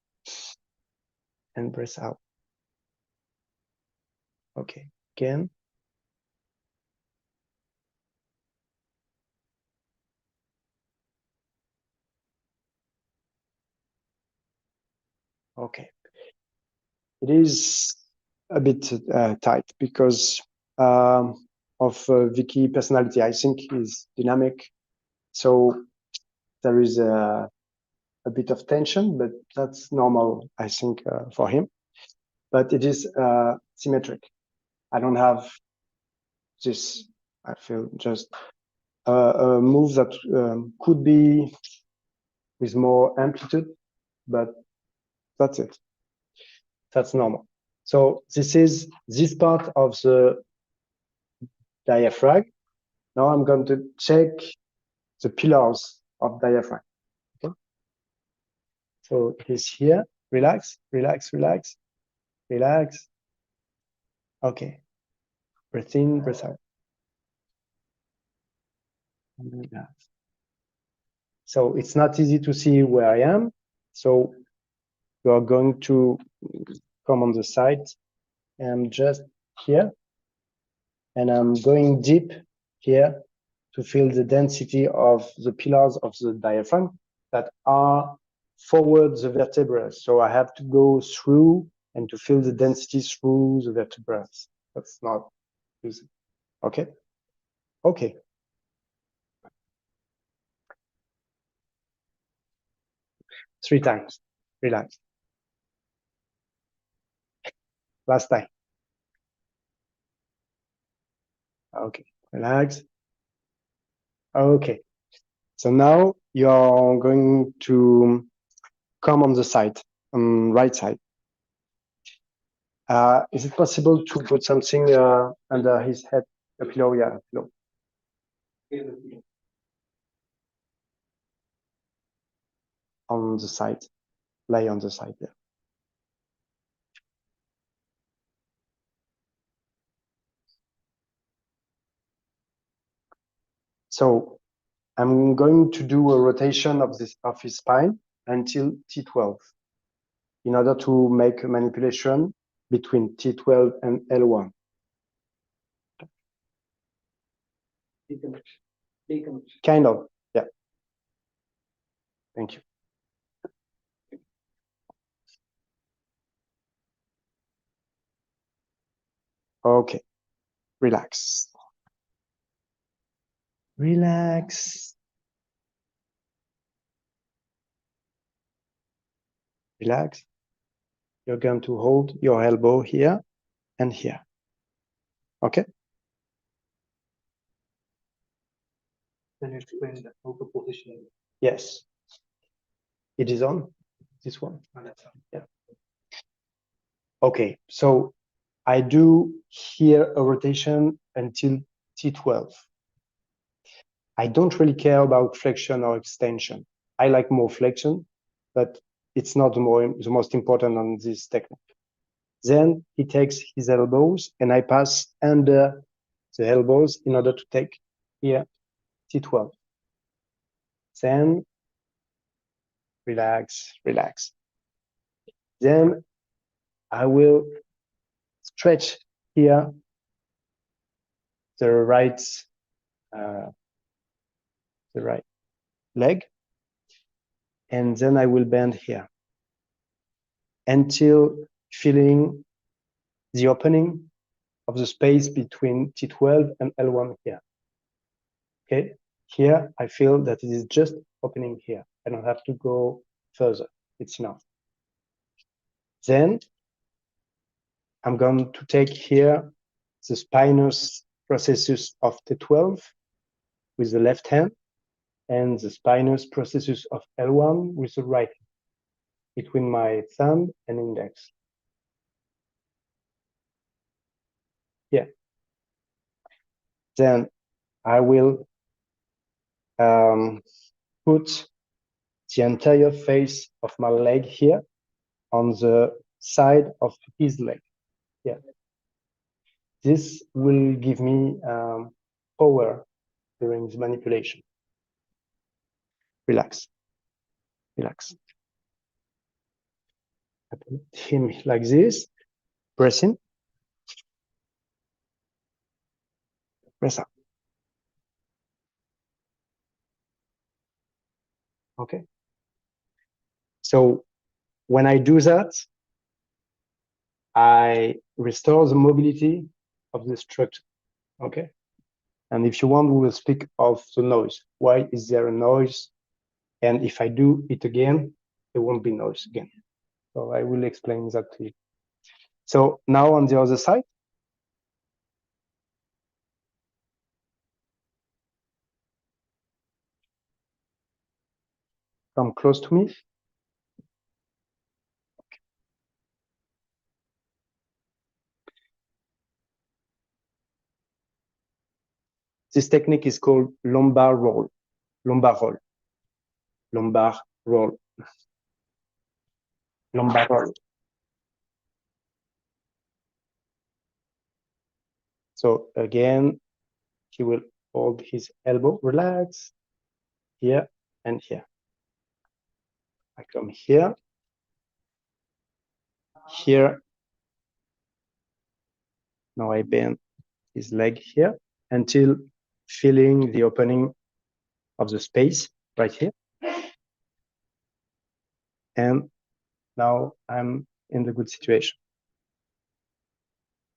and breath out. Okay, again. Okay. It is a bit tight because of Vicky personality. I think he's dynamic. So there is a bit of tension, but that's normal, I think, for him. But it is symmetric. I don't have this, I feel, just a move that could be with more amplitude, but that's it. That's normal. So this is this part of the diaphragm. Now I'm going to check the pillars of diaphragm. Okay. So it is here. Relax, relax, relax, relax. Okay. Breathe in, breathe out. So it's not easy to see where I am. So you are going to come on the side. I'm just here. And I'm going deep here to feel the density of the pillars of the diaphragm that are forward the vertebrae. So I have to go through and to feel the density through the vertebrae. That's not easy. Okay. Okay. 3 times. Relax. Last time. Okay, relax. Okay. So now you're going to come on the side, on right side. Is it possible to put something under his head? A pillow, yeah, a pillow. On the side, lay on the side there. So I'm going to do a rotation of his spine until T12 in order to make a manipulation between T12 and L1. Kind of, yeah. Thank you. Okay, relax. Relax. Relax. You're going to hold your elbow here and here. Okay? Can you explain the elbow position? Yes. It is on this one. Yeah. Okay, so I do here a rotation until T12. I don't really care about flexion or extension. I like more flexion, but it's not the most important on this technique. Then he takes his elbows and I pass under the elbows in order to take here T12. Then relax, relax. Then I will stretch here the right leg, and then I will bend here until feeling the opening of the space between T12 and L1 here. Okay, here I feel that it is just opening here. I don't have to go further. It's enough. Then I'm going to take here the spinous processus of T12 with the left hand and the spinous processus of L1 with the right hand between my thumb and index. Yeah. Then I will put the entire face of my leg here on the side of his leg. Yeah. This will give me power during the manipulation. Relax. Relax. I put him like this. Press in. Press up. Okay. So when I do that, I restore the mobility of the structure. Okay. And if you want, we will speak of the noise. Why is there a noise? And if I do it again, there won't be noise again. So I will explain that to you. So now on the other side. Come close to me. This technique is called lumbar roll. Lumbar roll. Lumbar roll. Lumbar roll. So again, he will hold his elbow, relax, here and here. I come here, here. Now I bend his leg here until feeling the opening of the space right here. And now I'm in the good situation.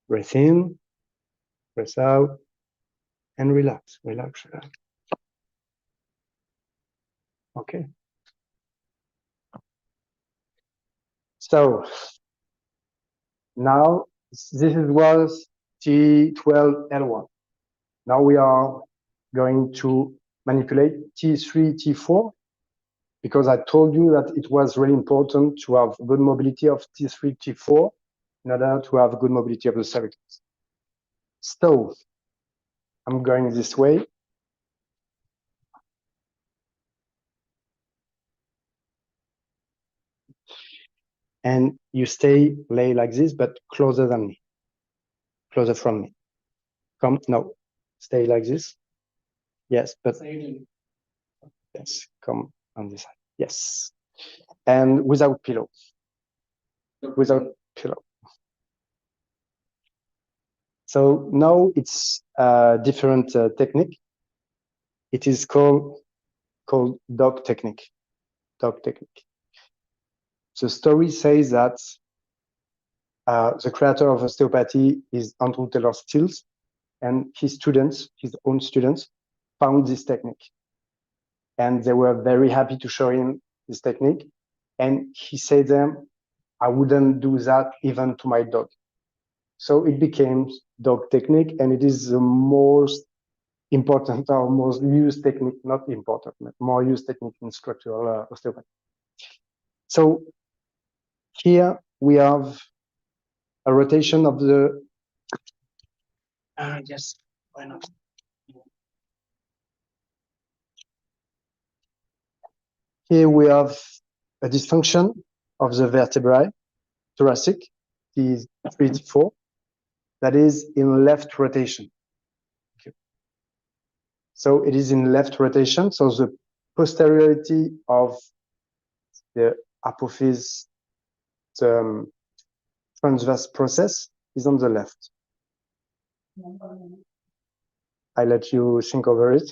Breathe in, breathe out, and relax, relax, relax. Okay. So now this was T12L1. Now we are going to manipulate T3, T4, because I told you that it was really important to have good mobility of T3, T4 in order to have good mobility of the cervicals. So I'm going this way. And you lay like this, but closer than me, closer from me. Come, no, stay like this. Yes, but yes, come on this side. Yes, and without pillow. Without pillow. So now it's a different technique. It is called dog technique. Dog technique. The story says that the creator of osteopathy is Andrew Taylor Stills, and his students, his own students, found this technique. And they were very happy to show him this technique. And he said to them, I wouldn't do that even to my dog. So it became dog technique, and it is the most important or most used technique, not important, but more used technique in structural osteopathy. So here we have a rotation of the, yes, why not? Here we have a dysfunction of the vertebrae, thoracic, T3, T4, that is in left rotation. Okay. So it is in left rotation, so the posteriority of the apophyse, the transverse process is on the left. I let you think over it.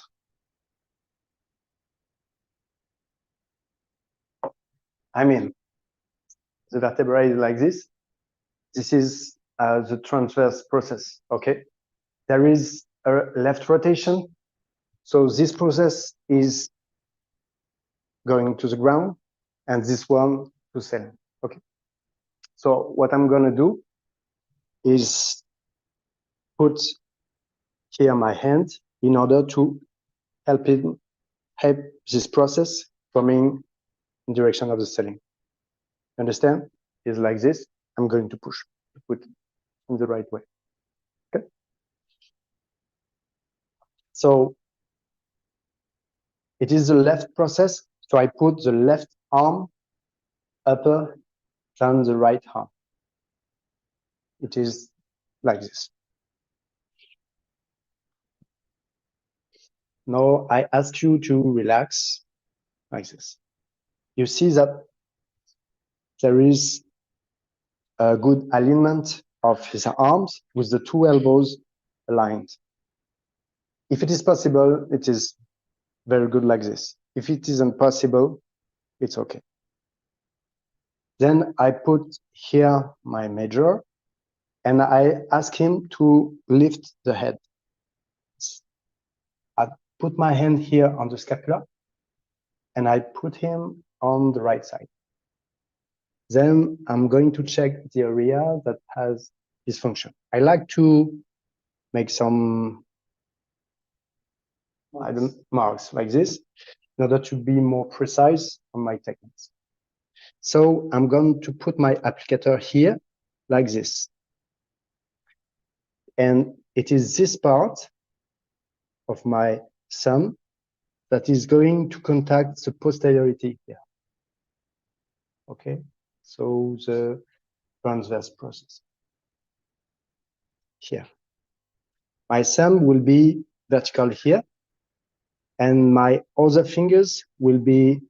I mean, the vertebrae is like this. This is the transverse process, okay? There is a left rotation. So this process is going to the ground and this one to ceiling, okay? So what I'm gonna do is put here my hand in order to help this process coming in direction of the ceiling. Understand? It's like this. I'm going to push, put in the right way. Okay. So it is the left process. So I put the left arm upper than the right arm. It is like this. Now I ask you to relax like this. You see that there is a good alignment of his arms with the two elbows aligned. If it is possible, it is very good like this. If it isn't possible, it's okay. Then I put here my major and I ask him to lift the head. I put my hand here on the scapula and I put him on the right side. Then I'm going to check the area that has dysfunction. I like to make some marks like this in order to be more precise on my techniques. So I'm going to put my applicator here like this. And it is this part of my thumb that is going to contact the posteriority here. Okay, so the transverse process here. My thumb will be vertical here, and my other fingers will be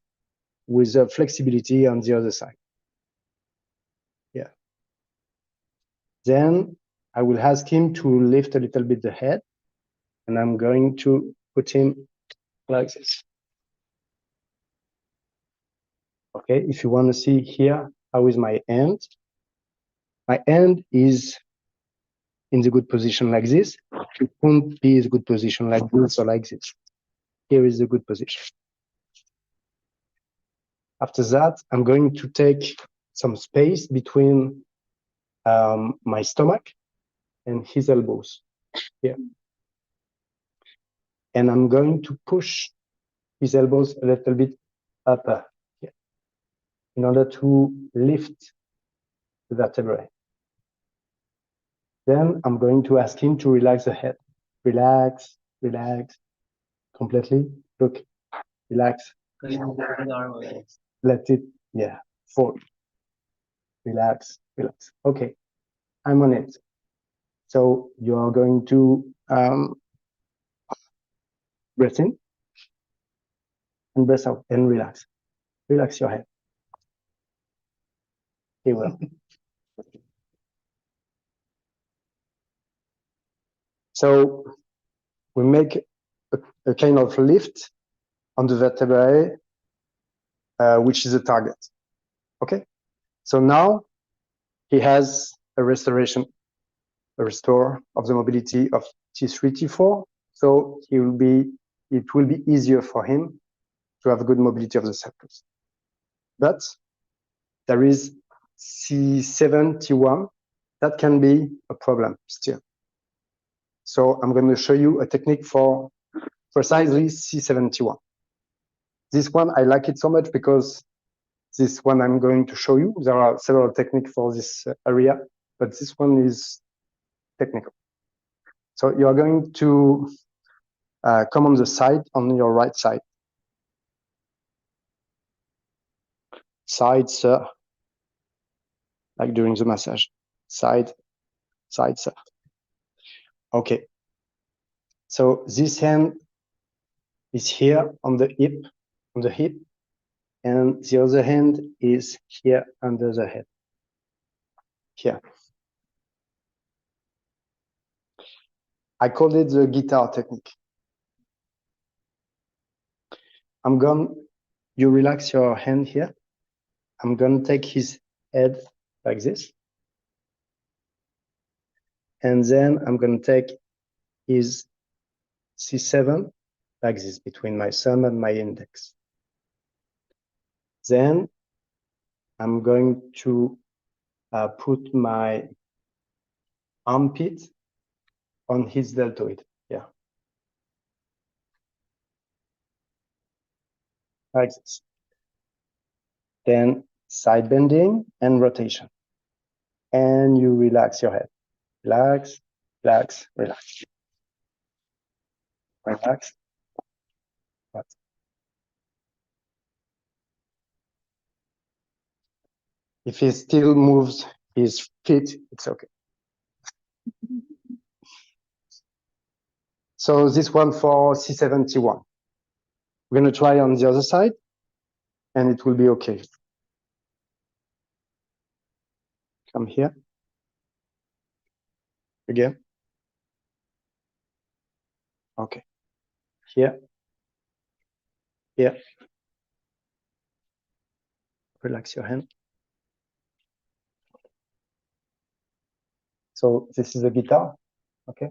with the flexibility on the other side. Yeah. Then I will ask him to lift a little bit the head, and I'm going to put him like this. Okay, if you want to see here, how is my hand? My hand is in the good position like this. It won't be in the good position like this or like this. Here is the good position. After that, I'm going to take some space between my stomach and his elbows here. And I'm going to push his elbows a little bit up here in order to lift the vertebrae. Then I'm going to ask him to relax the head. Relax, relax, completely. Look, relax. Let it, yeah, fall. Relax, relax. Okay, I'm on it. So you are going to breathe in and breathe out and relax. Relax your head. He will. So we make a kind of lift on the vertebrae, which is a target. Okay. So now he has a restoration, a restore of the mobility of T3, T4. So it will be easier for him to have a good mobility of the septus. But there is C7, T1 that can be a problem still. So I'm going to show you a technique for precisely C7, T1. This one, I like it so much because this one I'm going to show you. There are several techniques for this area, but this one is technical. So you are going to come on the side, on your right side. Side, sir. Like during the massage. Side, side, sir. Okay. So this hand is here on the hip, and the other hand is here under the head. Here. I call it the guitar technique. You relax your hand here. I'm going to take his head like this. And then I'm going to take his C7 like this between my thumb and my index. Then I'm going to put my armpit on his deltoid. Yeah. Like this. Then side bending and rotation. And you relax your head. Relax, relax, relax. Relax. Relax. If he still moves his feet, it's okay. So this one for C71. We're going to try on the other side, and it will be okay. Come here. Again. Okay. Here. Here. Relax your hand. So this is a guitar. Okay.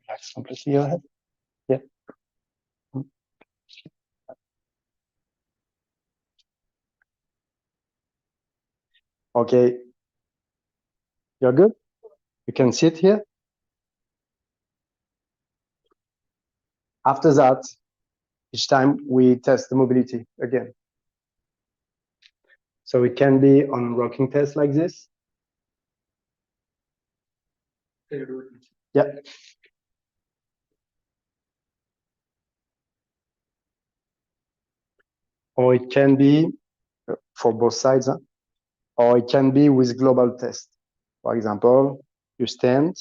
Relax completely your head. Yeah. Okay. You're good? You can sit here. After that, each time we test the mobility again. So it can be on rocking test like this. Yeah. Or it can be for both sides, or it can be with global test. For example, you stand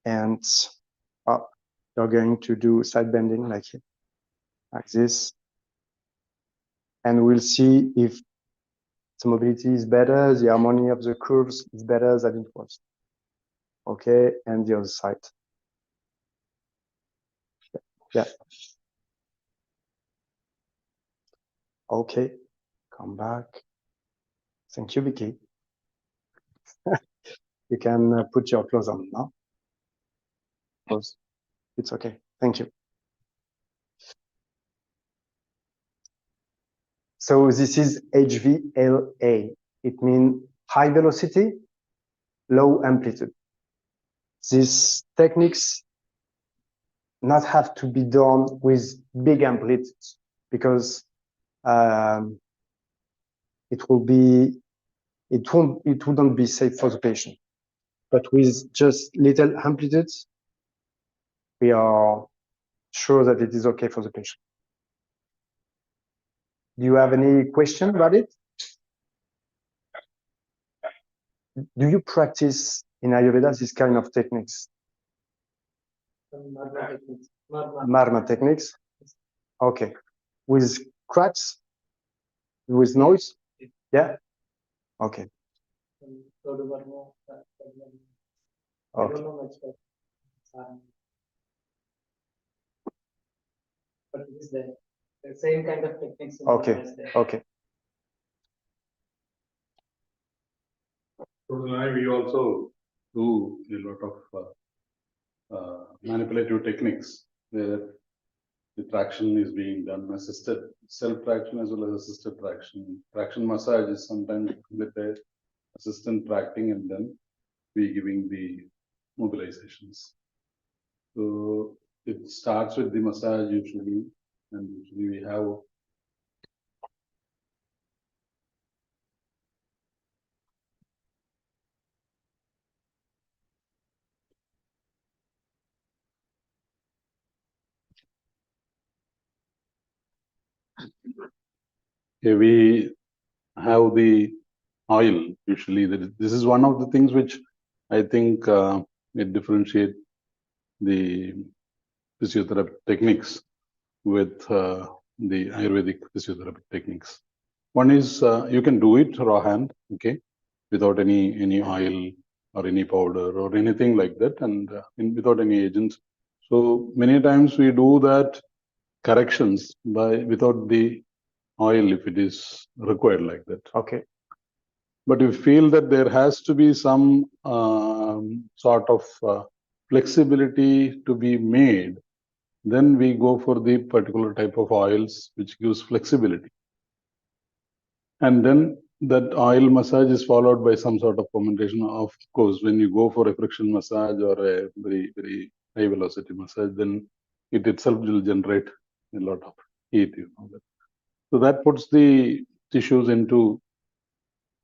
and you're going to do side bending like this. And we'll see if the mobility is better, the harmony of the curves is better than it was. Okay, and the other side. Yeah. Okay, come back. Thank you, Vicky. You can put your clothes on now. Close. It's okay. Thank you. So this is HVLA. It means high velocity, low amplitude. These techniques not have to be done with big amplitudes because it wouldn't be safe for the patient. But with just little amplitudes, we are sure that it is okay for the patient. Do you have any question about it? Do you practice in Ayurveda this kind of techniques? Marma techniques. Okay. With cracks? With noise? Yeah? Okay. Okay. But it is the same kind of techniques. Okay. Okay. So we also do a lot of manipulative techniques where the traction is being done, assisted self-traction as well as assisted traction. Traction massage is sometimes with a assistant tracting and then we giving the mobilizations. So it starts with the massage usually, and usually we have we have the oil usually. This is one of the things which I think it differentiate the physiotherapy techniques with the Ayurvedic physiotherapy techniques. One is you can do it raw hand, okay, without any oil or any powder or anything like that, and without any agents. So many times we do that corrections without the oil if it is required like that. Okay. But if you feel that there has to be some sort of flexibility to be made, then we go for the particular type of oils which gives flexibility. And then that oil massage is followed by some sort of fermentation. Of course, when you go for a friction massage or a very, very high velocity massage, then it itself will generate a lot of heat. You know that. So that puts the tissues into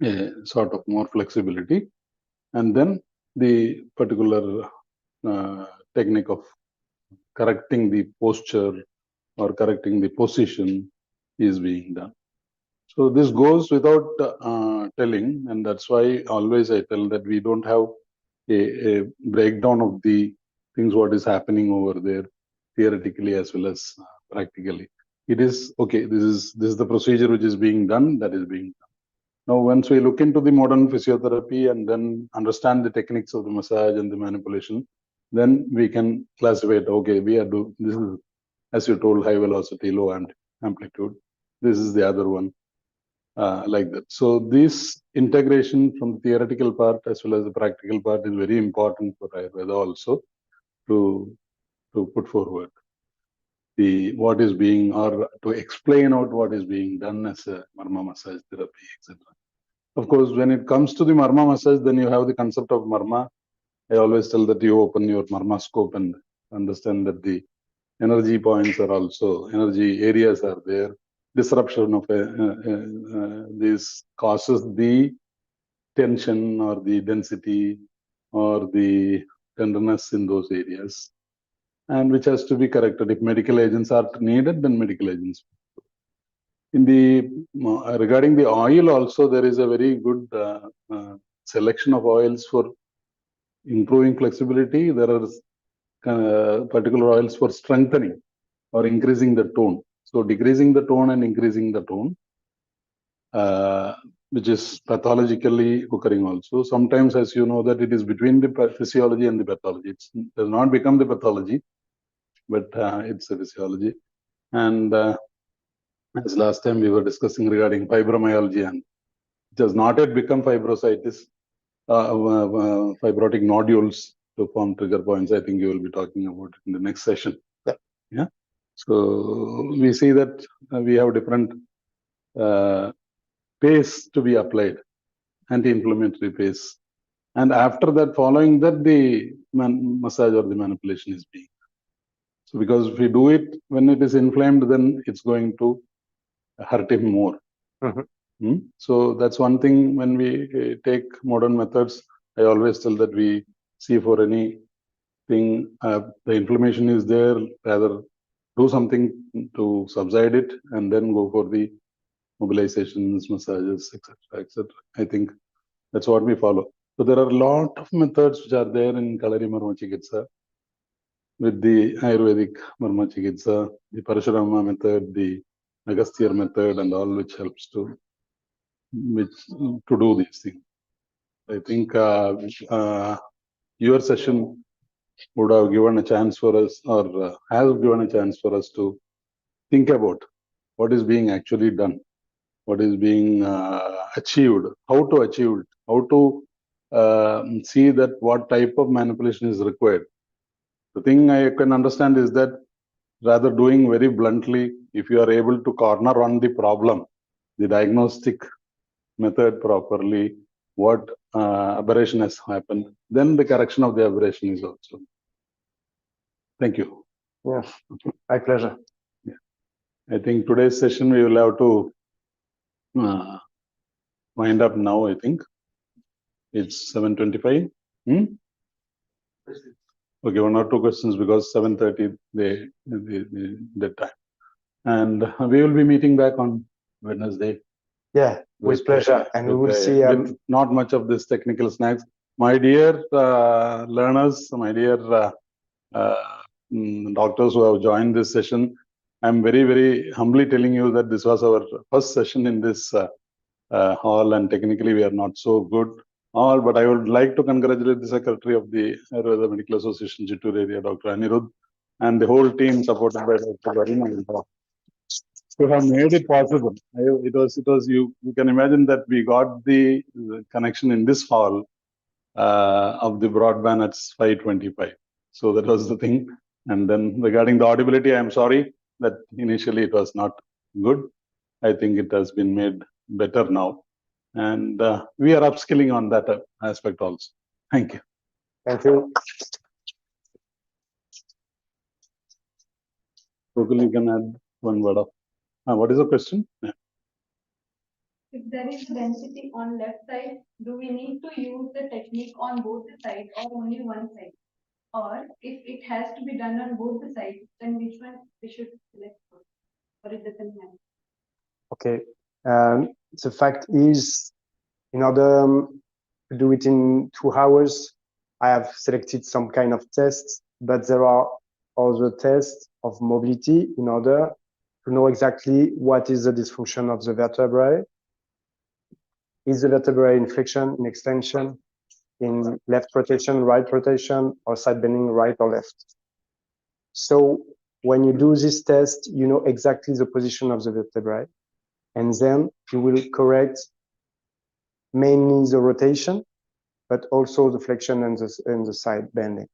a sort of more flexibility. And then the particular technique of correcting the posture or correcting the position is being done. So this goes without telling, and that's why always I tell that we don't have a breakdown of the things what is happening over there theoretically as well as practically. It is okay. This is the procedure which is being done. That is being done. Now, once we look into the modern physiotherapy and then understand the techniques of the massage and the manipulation, then we can classify it. Okay, we are doing this is, as you told, high velocity, low amplitude. This is the other one. Like that. So this integration from the theoretical part as well as the practical part is very important for Ayurveda also to put forward what is being, or to explain out what is being done as a marma massage therapy, etc. Of course, when it comes to the marma massage, then you have the concept of marma. I always tell that you open your marma scope and understand that the energy points are also, energy areas are there. Disruption of this causes the tension or the density or the tenderness in those areas, and which has to be corrected. If medical agents are needed, then medical agents. In the regarding the oil also, there is a very good selection of oils for improving flexibility. There are particular oils for strengthening or increasing the tone. So decreasing the tone and increasing the tone, which is pathologically occurring also. Sometimes, as you know, that it is between the physiology and the pathology. It does not become the pathology, but it's a physiology. And as last time we were discussing regarding fibromyalgia, and it has not yet become fibrositis, fibrotic nodules to form trigger points. I think you will be talking about it in the next session. Yeah. So we see that we have different pace to be applied, anti-inflammatory pace. And after that, following that, the massage or the manipulation is being. So because if we do it when it is inflamed, then it's going to hurt him more. So that's one thing when we take modern methods, I always tell that we see for anything, the inflammation is there, rather do something to subside it and then go for the mobilizations, massages, etc., etc. I think that's what we follow. So there are a lot of methods which are there in Kalari Marma Chikitsa, with the Ayurvedic Marma Chikitsa, the Parashurama method, the Agasthyar method, and all which helps to do these things. I think your session would have given a chance for us, or has given a chance for us to think about what is being actually done, what is being achieved, how to achieve it, how to see that what type of manipulation is required. The thing I can understand is that rather doing very bluntly, if you are able to corner on the problem, the diagnostic method properly, what aberration has happened, then the correction of the aberration is also. Thank you. Yeah, my pleasure. Yeah. I think today's session we will have to wind up now. I think it's 7:25. Okay, 1 or 2 questions because 7:30 the time, and we will be meeting back on Wednesday. Yeah, with pleasure, and we will see. With not much of this technical snacks. My dear learners, my dear doctors who have joined this session, I'm very, very humbly telling you that this was our first session in this hall, and technically we are not so good. But I would like to congratulate the Secretary of the Ayurveda Medical Association, Chittur area, Dr. Anirudh, and the whole team supported by Dr. Varina, to have made it possible. It was you can imagine that we got the connection in this hall of the broadband at 5:25. So that was the thing. And then regarding the audibility, I'm sorry that initially it was not good. I think it has been made better now. And we are upskilling on that aspect also. Thank you. Thank you. Google, you can add one word of. What is the question? Yeah. If there is density on left side, do we need to use the technique on both the sides or only one side? Or if it has to be done on both the sides, then which one we should select for? Or it doesn't matter? Okay. The fact is, in order to do it in 2 hours, I have selected some kind of tests, but there are other tests of mobility in order to know exactly what is the dysfunction of the vertebrae. Is the vertebrae in flexion, in extension, in left rotation, right rotation, or side bending right or left? So when you do this test, you know exactly the position of the vertebrae, and then you will correct mainly the rotation, but also the flexion and the side bending.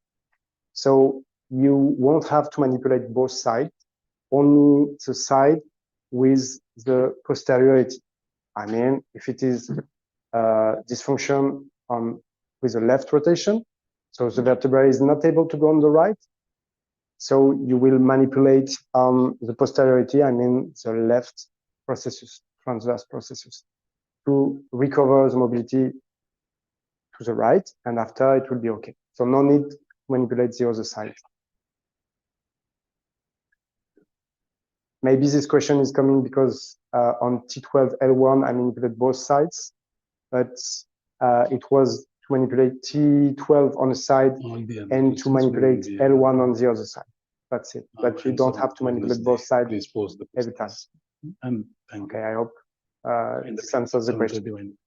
So you won't have to manipulate both sides, only the side with the posteriority. I mean, if it is dysfunction with the left rotation, so the vertebrae is not able to go on the right, so you will manipulate the posteriority, I mean the left processus, transverse processus, to recover the mobility to the right, and after it will be okay. So no need to manipulate the other side. Maybe this question is coming because on T12L1 I manipulate both sides, but it was to manipulate T12 on the side and to manipulate L1 on the other side. That's it. But you don't have to manipulate both sides every time. Okay, I hope this answers the question.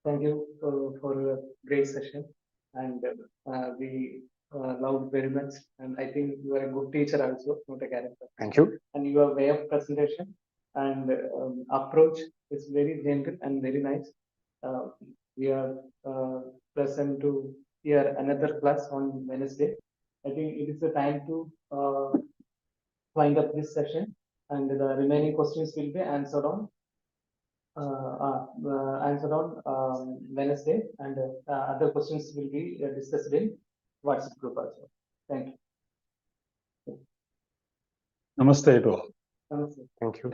Thank you for a great session, and we loved very much. And I think you are a good teacher also, not a character. Thank you. And your way of presentation and approach is very gentle and very nice. We are pleasant to hear another class on Wednesday. I think it is the time to wind up this session, and the remaining questions will be answered on Wednesday, and other questions will be discussed in WhatsApp group also. Thank you. Namaste to all. Namaste. Thank you.